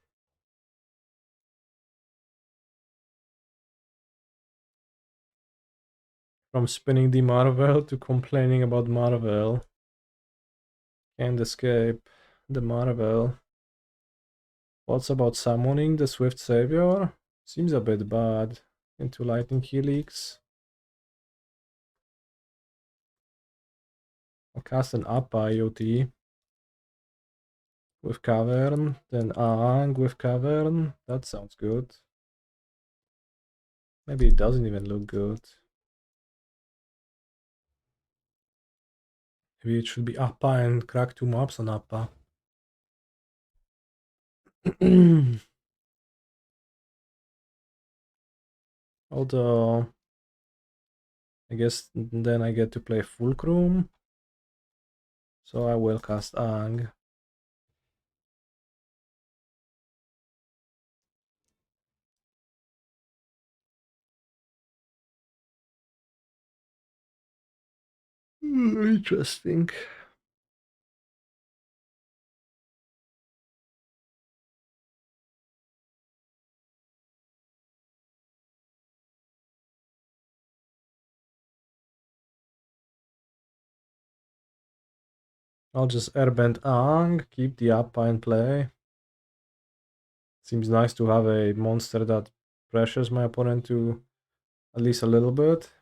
From spinning the Marvel to complaining about Marvel. Can't escape the Marvel. What's about summoning the Swift Savior? Seems a bit bad. Into Lightning Helix. I'll cast an Appa IoT with Cavern, then Aang with Cavern. That sounds good. Maybe it doesn't even look good. Maybe it should be Appa and crack 2 mobs on Appa. Although, I guess then I get to play Fulcrum. So I will cast Aang. Interesting. I'll just airbend Aang, keep the Appa in play. Seems nice to have a monster that pressures my opponent to at least a little bit.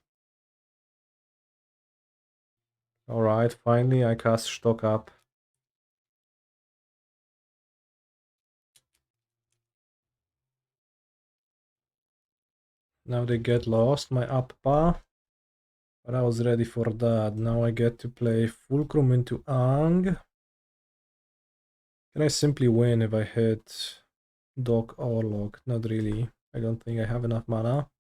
Alright, finally I cast Stock Up. Now they get lost, my Appa. But I was ready for that. Now I get to play Fulcrum into Aang. Can I simply win if I hit Dock Aurlock? Not really. I don't think I have enough mana.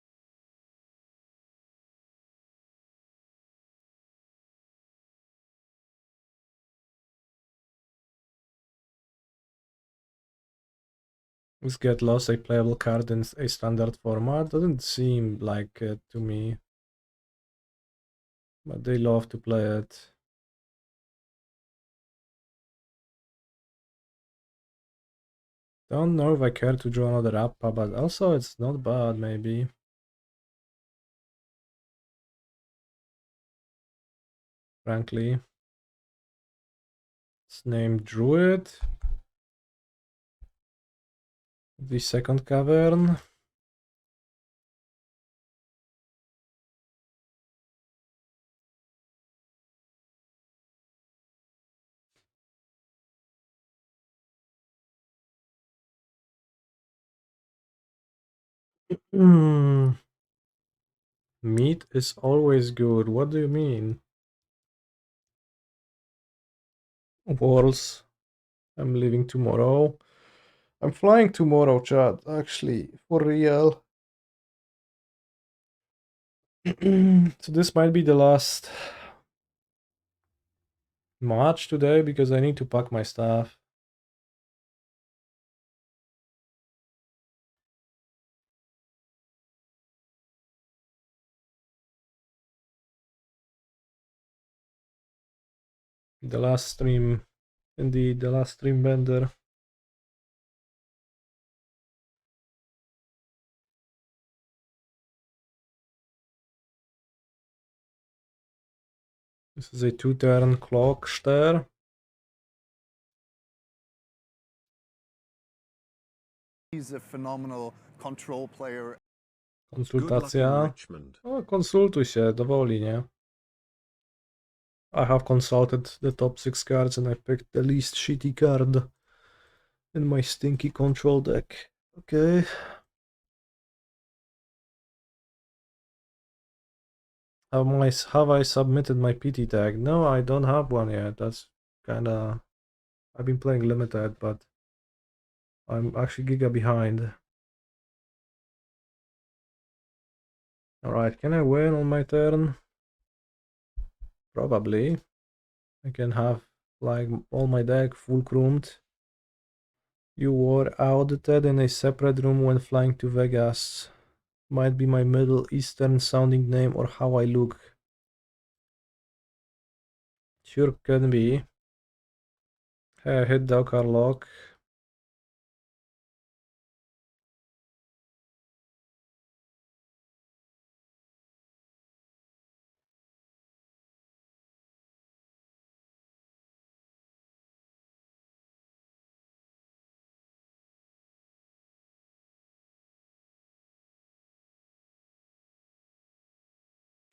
Is Get Lost a playable card in a standard format? Doesn't seem like it to me. But they love to play it. Don't know if I care to draw another Appa, but also it's not bad, maybe. Frankly. It's named Druid. The second Cavern. Meat is always good. What do you mean? Walls. I'm leaving tomorrow. I'm flying tomorrow, chat. Actually, for real. So this might be the last match today because I need to pack my stuff. The last stream, indeed, the last stream bender. This is a 2-turn clock stare. He's a phenomenal control player. Konsultacja. O, konsultuj się, dowoli, nie? I have consulted the top 6 cards and I picked the least shitty card in my stinky control deck. Okay. Have I submitted my PT tag? No, I don't have one yet. That's kinda... I've been playing limited, but I'm actually giga behind. Alright, can I win on my turn? Probably. I can have like all my deck fulcrumed. You were audited in a separate room when flying to Vegas. Might be my Middle Eastern sounding name or how I look. Sure can be. Hey, I hit Doc Aurlock.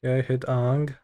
Okay, hit Aang.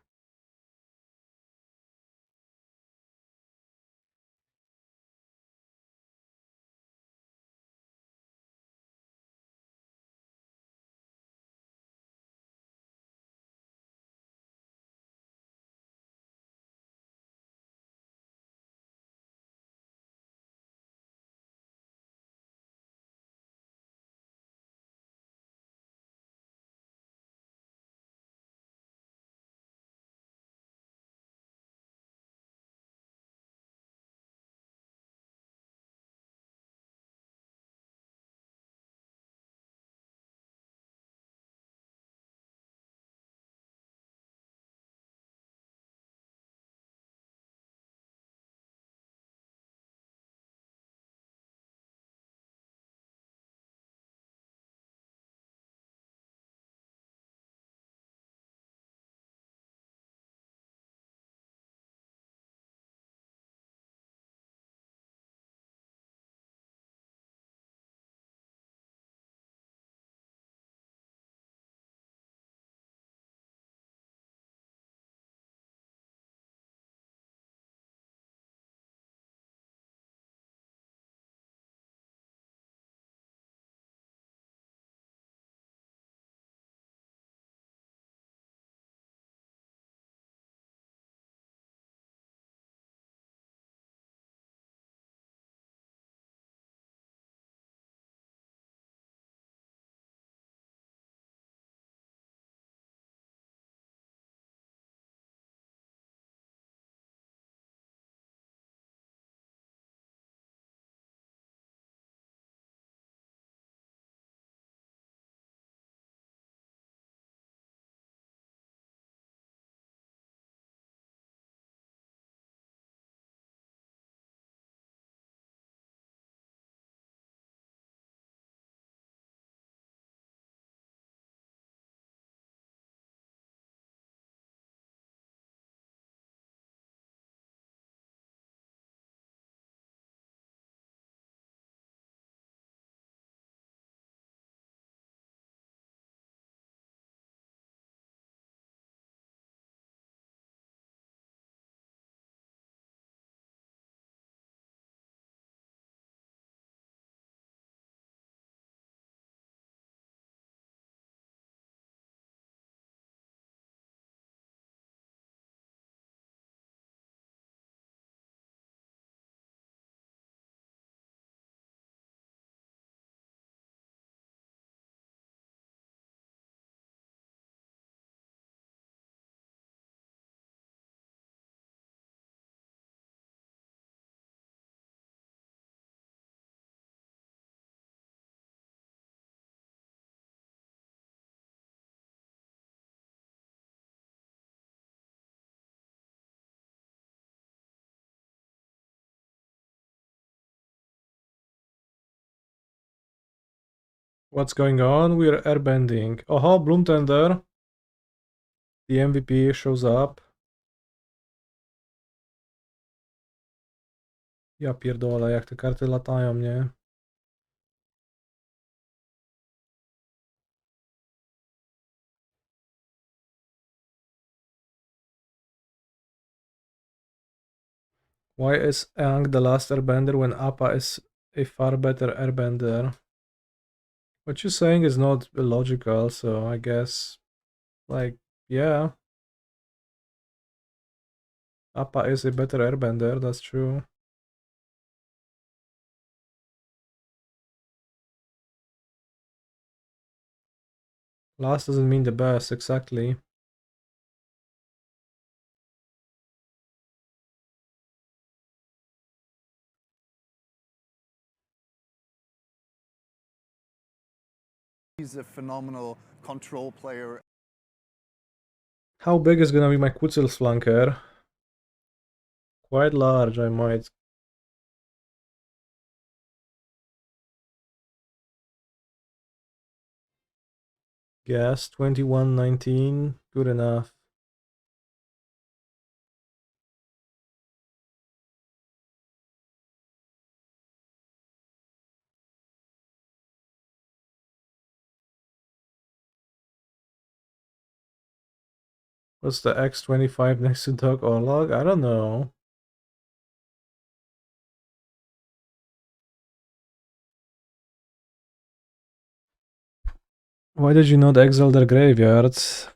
What's going on? We're airbending. Oho, Bloom Tender. The MVP shows up. Ja pierdolę, jak te karty latają, nie? Why is Aang the last airbender when Appa is a far better airbender? What you're saying is not illogical, so I guess, like, yeah. Appa is a better airbender, that's true. Last doesn't mean the best, exactly. He's a phenomenal control player. How big is gonna be my Kutzil flanker? Quite large, I might guess. 2119, good enough. What's the X25 next to Doc Aurlock? I don't know. Why did you not exile their graveyards?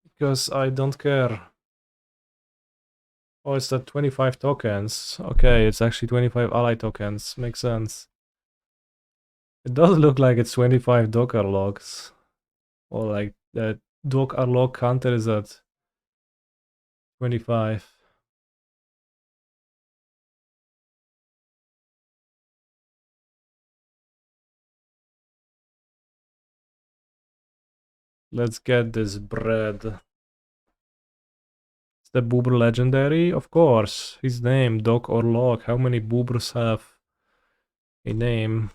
Because I don't care. Oh, it's that 25 tokens. Okay, it's actually 25 ally tokens. Makes sense. It does look like it's 25 Doc Aurlocks. Or like the Doc Aurlock counter is at 25. Let's get this bread. Is the Boober legendary? Of course. His name, Doc Aurlock. How many Boobers have a name?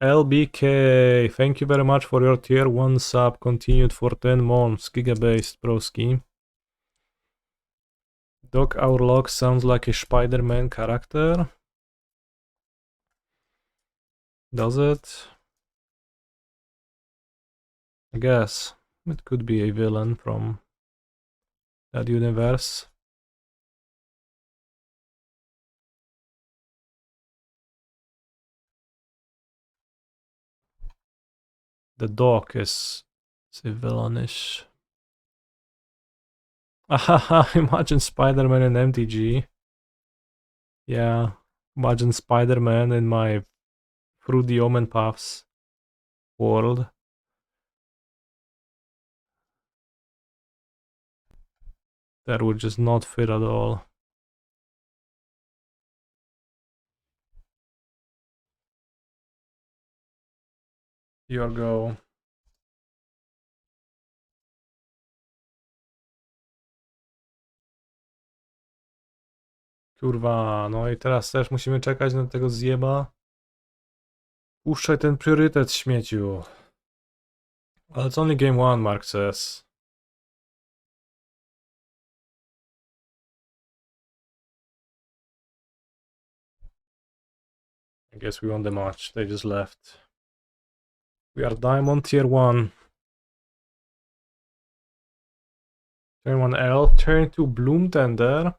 LBK, thank you very much for your tier 1 sub, continued for 10 months, giga-based, broski. Doc Aurlock sounds like a Spider-Man character. Does it? I guess. It could be a villain from that universe. The Doc is a villainish. Ahaha, imagine Spider-Man in MTG. Yeah, imagine Spider-Man in my Through the Omen Paths world. That would just not fit at all. Your go. Kurwa, no i teraz też musimy czekać na tego zjeba. Puszczaj ten priorytet, śmieciu. Ale it's only game 1, Mark says. I guess we won the match, they just left. We are Diamond tier 1. Turn 1 Elf, turn 2 Bloom Tender.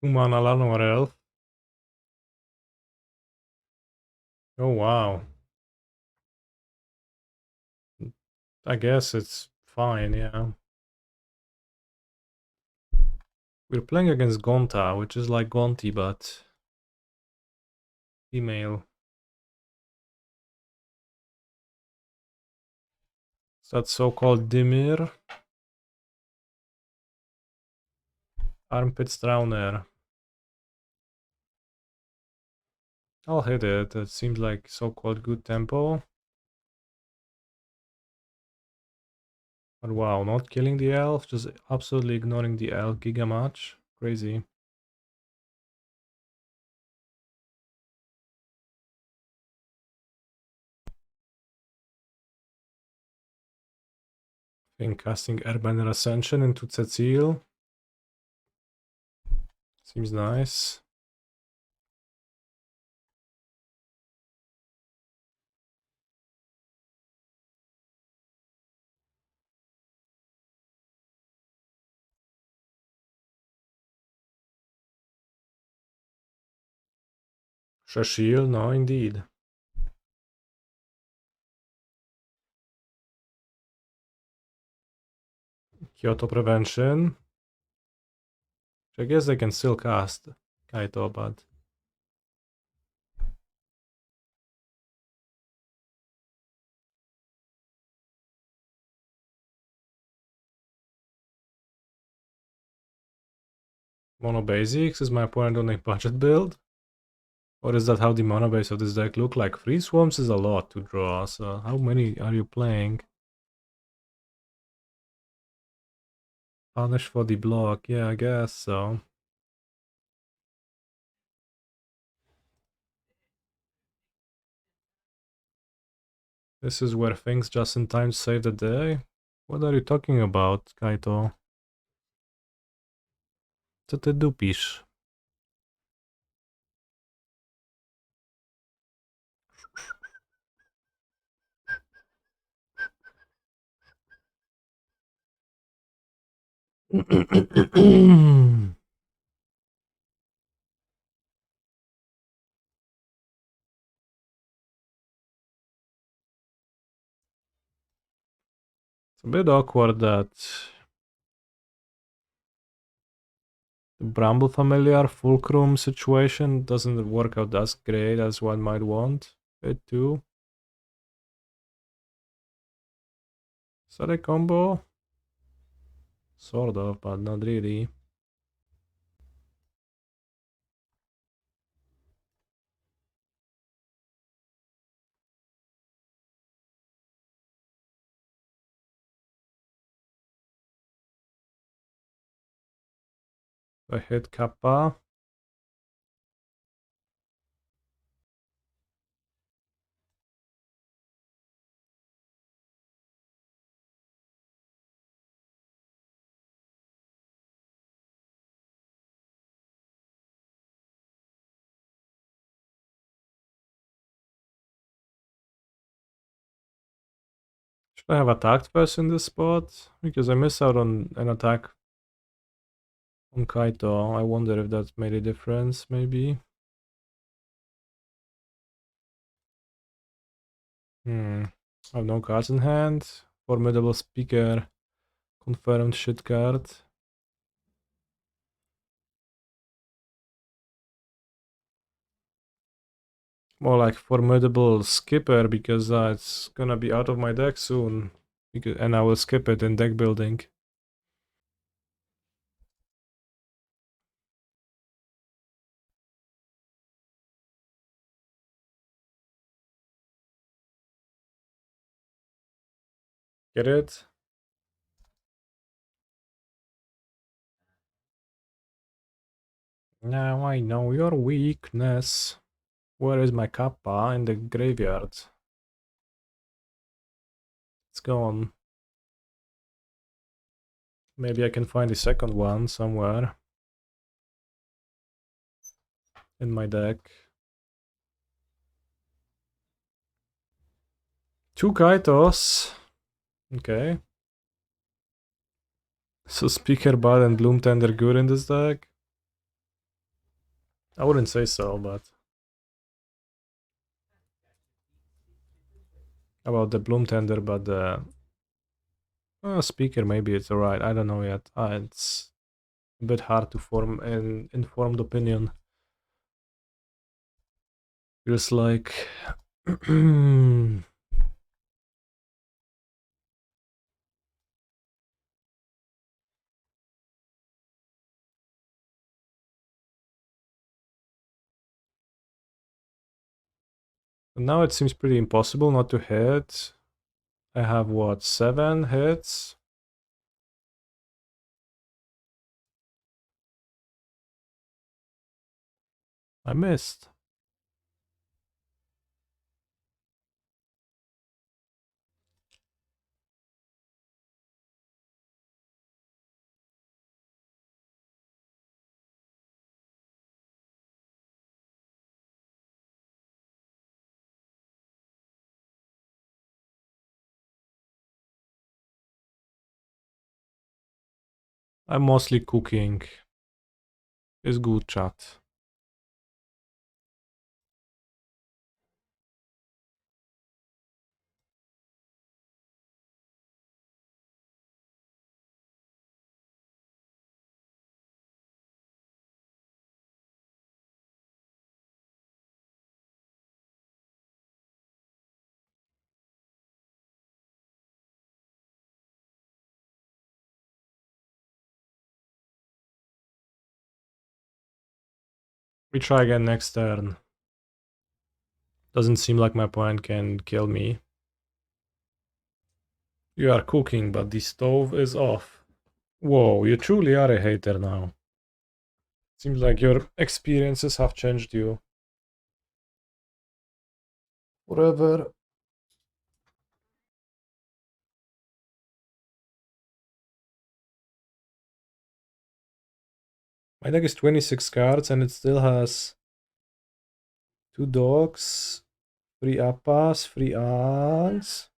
Mana Llanowar Elf. Oh wow. I guess it's fine, yeah. We're playing against Gonta, which is like Gonti, but female. Is that so-called Dimir? Armpit Strauner. I'll hit it. It seems like so-called good tempo. But wow, not killing the elf, just absolutely ignoring the elf giga match. Crazy. Then casting Airbender Ascension into Kutzil. Seems nice. Shashil, no indeed. Kyoto Prevention. I guess they can still cast Kaito, but... Mono Basics, is my opponent on a budget build? Or is that how the mono base of this deck look like? 3 Swarms is a lot to draw, so how many are you playing? Punish for the block, yeah, I guess so. This is where things just in time save the day? What are you talking about, Kaito? Co ty dupisz? It's a bit awkward that the Bramble Familiar Fulcrum situation doesn't work out as great as one might want it to. Is that a combo? Sort of, but not really. I hit Kappa. Should I have attacked first in this spot? Because I missed out on an attack on Kaito. I wonder if that made a difference, maybe. I have no cards in hand. Formidable Speaker. Confirmed shit card. More like Formidable Skipper, because it's gonna be out of my deck soon. And I will skip it in deck building. Get it? Now I know your weakness. Where is my Kappa? In the graveyard. It's gone. Maybe I can find the second one somewhere in my deck. 2 Kaitos. Okay. So Speaker Bad and Bloom Tender good in this deck? I wouldn't say so, but... About the Bloom Tender, but the... Speaker, maybe it's alright. I don't know yet. It's a bit hard to form an informed opinion. Feels like... Now it seems pretty impossible not to hit. I have what, 7 hits? I missed. I'm mostly cooking. It's good chat. We try again next turn. Doesn't seem like my opponent can kill me. You are cooking, but the stove is off. Whoa, you truly are a hater now. Seems like your experiences have changed you. Whatever. My deck is 26 cards and it still has 2 dogs, 3 Appas, 3 Aangs.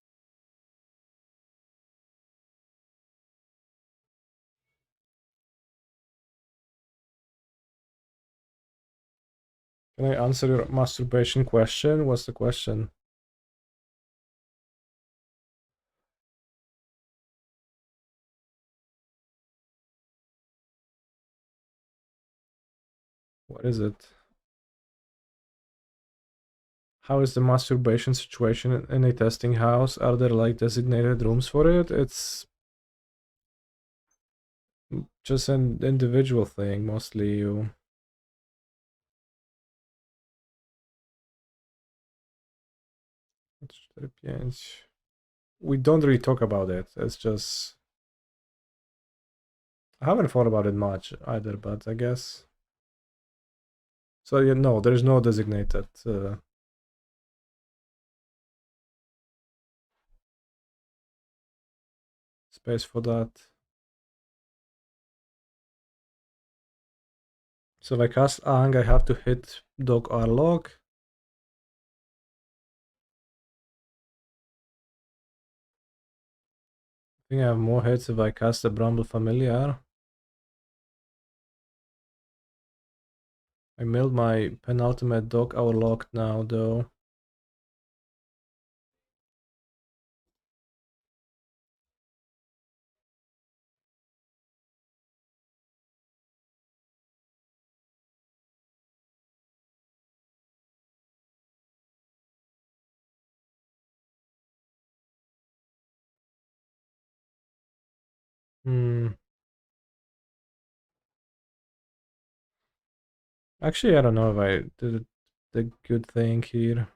Can I answer your masturbation question? What's the question? What is it? How is the masturbation situation in a testing house? Are there like designated rooms for it? It's just an individual thing, mostly you. We don't really talk about it. It's just I haven't thought about it much either, but I guess so. Yeah, no, there's no designated space for that. So if I cast Aang, I have to hit Dog Aurlock. I think I have more hits if I cast the Bramble Familiar. I milled my penultimate Dog Aurlock now, though. Actually, I don't know if I did the good thing here.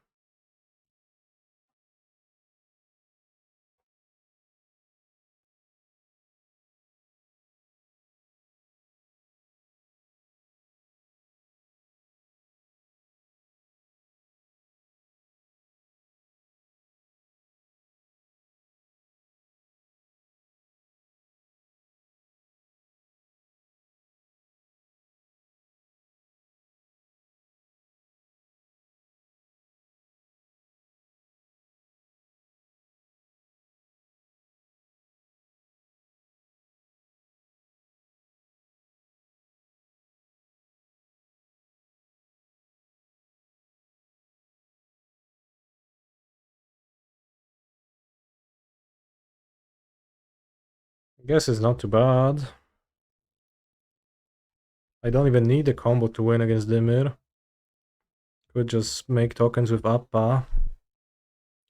I guess it's not too bad. I don't even need a combo to win against Dimir. Could just make tokens with Appa.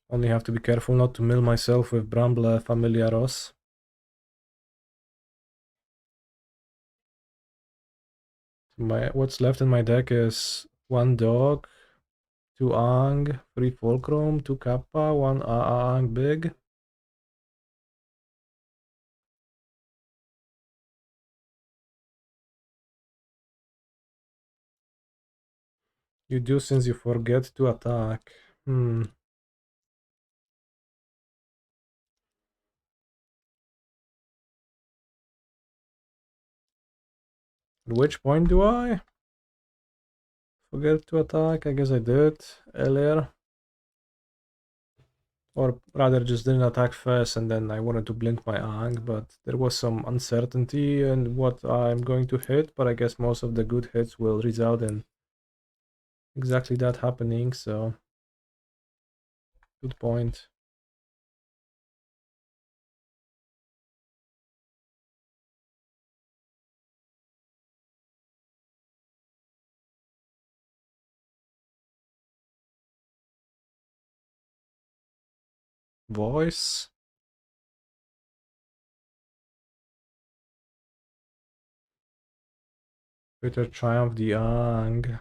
Only have to be careful not to mill myself with Bramble Familiaros. What's left in my deck is 1 dog, 2 Aang, 3 Fulcrum, 2 Kappa, 1 Aang big. You do since you forget to attack. At which point do I forget to attack? I guess I did earlier. Or rather just didn't attack first and then I wanted to blink my Aang, but there was some uncertainty in what I'm going to hit, but I guess most of the good hits will result in exactly that happening, so good point. Voice. Bitter Triumph the Aang.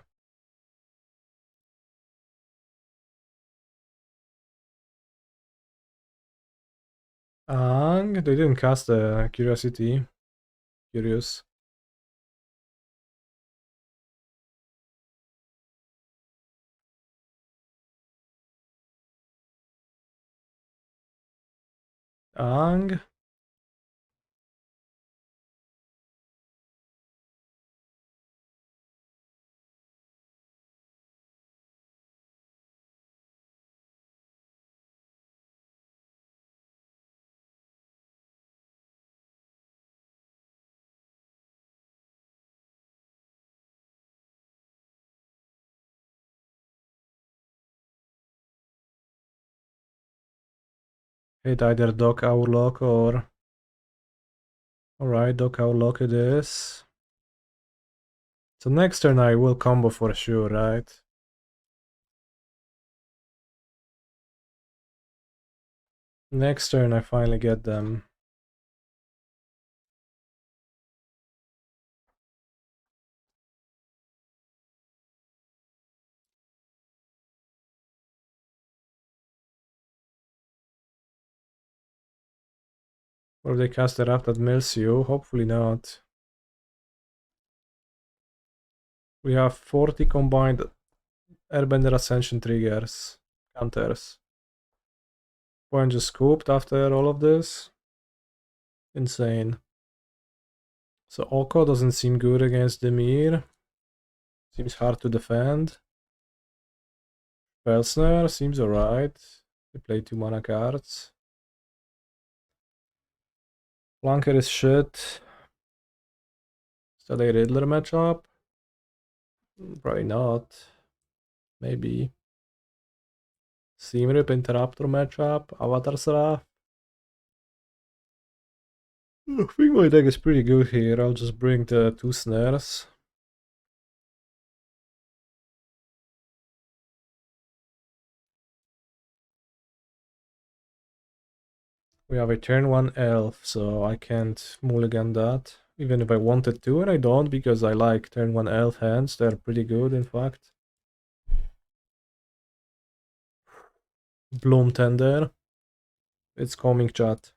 Aang? They didn't cast the Curiosity. Curious. Aang? Hit either Dock Aurlock or... Alright, Dock Aurlock it is. So next turn I will combo for sure, right? Next turn I finally get them. Or they cast a Raft that mills you, hopefully not. We have 40 combined Airbender Ascension triggers, counters. Point just scooped after all of this. Insane. So Oko doesn't seem good against Demir. Seems hard to defend. Spell Snare seems alright. They play 2 mana cards. Flanker is shit. Is that a Riddler matchup? Probably not. Maybe. Seamrip Interrupter matchup. Avatar Seraph. I think my deck is pretty good here. I'll just bring the 2 snares. We have a turn 1 elf, so I can't mulligan that. Even if I wanted to, and I don't, because I like turn 1 elf hands. They're pretty good, in fact. Bloom Tender. It's coming, chat.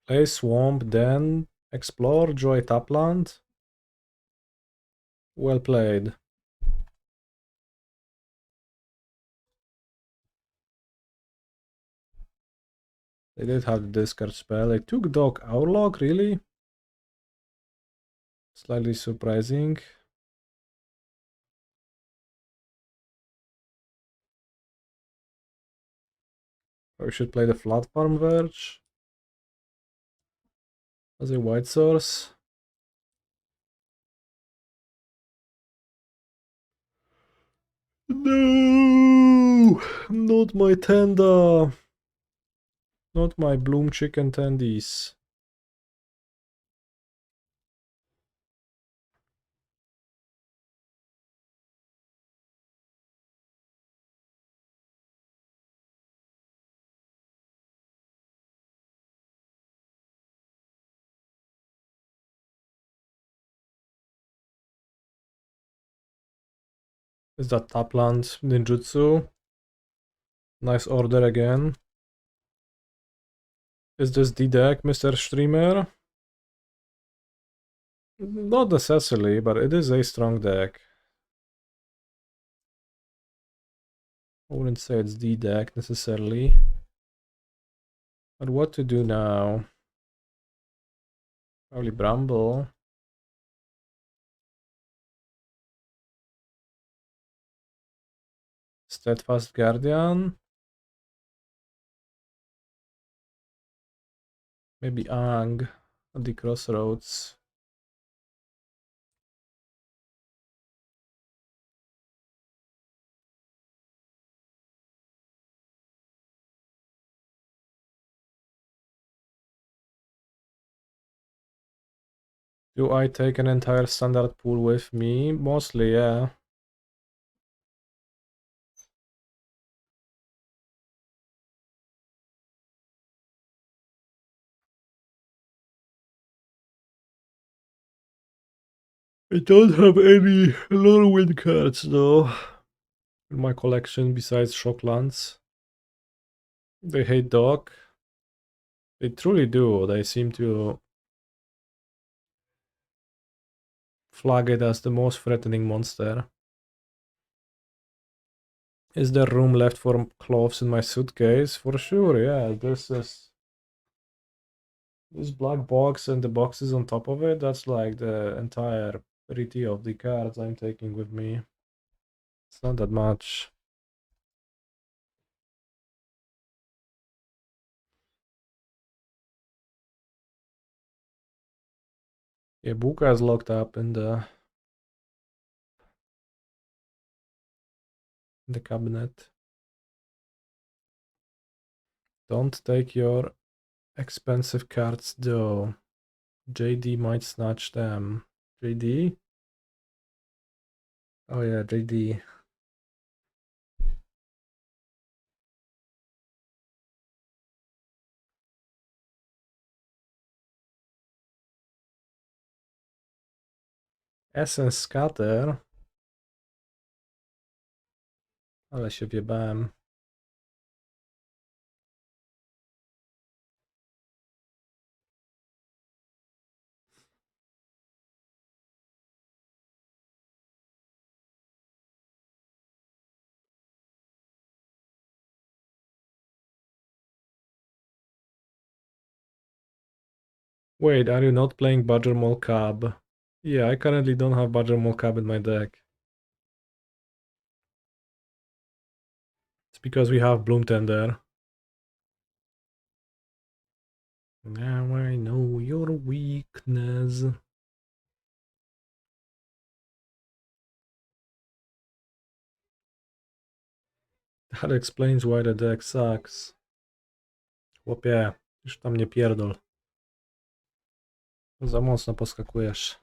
Play Swamp, then explore, Joy Tapland. Well played. They did have the discard spell. They took Dog Aurlock, really? Slightly surprising. Or we should play the Floodfarm Verge as a white source. No! Not my tender! Not my Bloom Chicken tendies. Is that Tapland Ninjutsu? Nice order again. Is this the deck, Mr. Streamer? Not necessarily, but it is a strong deck. I wouldn't say it's the deck necessarily. But what to do now? Probably Bramble. Steadfast Guardian. Maybe Aang at the Crossroads. Do I take an entire standard pool with me? Mostly, yeah. I don't have any Lorwyn cards though in my collection besides Shocklands. They hate Doc. They truly do. They seem to flag it as the most threatening monster. Is there room left for cloves in my suitcase? For sure, yeah. This black box and the boxes on top of it, that's like the entirety of the cards I'm taking with me. It's not that much. Yeah, Buka is locked up in the cabinet. Don't take your expensive cards though. JD might snatch them. JD? Oh yeah, JD. Essence Scatter. Ale się wjebałem. Wait, are you not playing Badger Mole Cab? Yeah, I currently don't have Badger Mole Cab in my deck. It's because we have Bloomtender. Now I know your weakness. That explains why the deck sucks. Chłopie, już tam nie pierdol. Za mocno poskakujesz.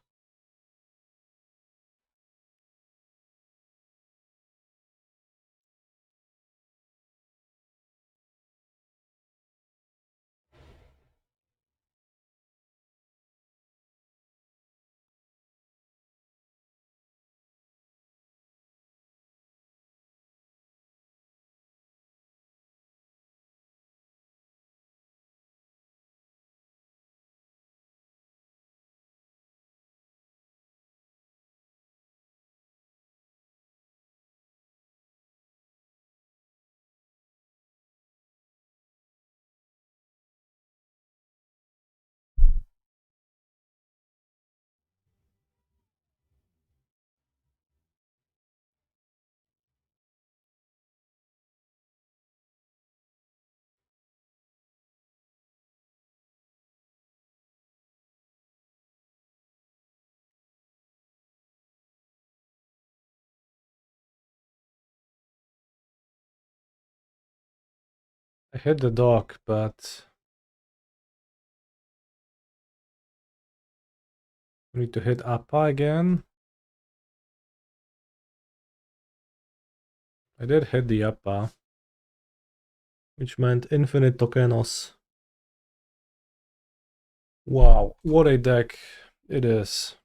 I hit the dock, but we need to hit Appa again. I did hit the Appa, which meant infinite tokenos. Wow, what a deck it is.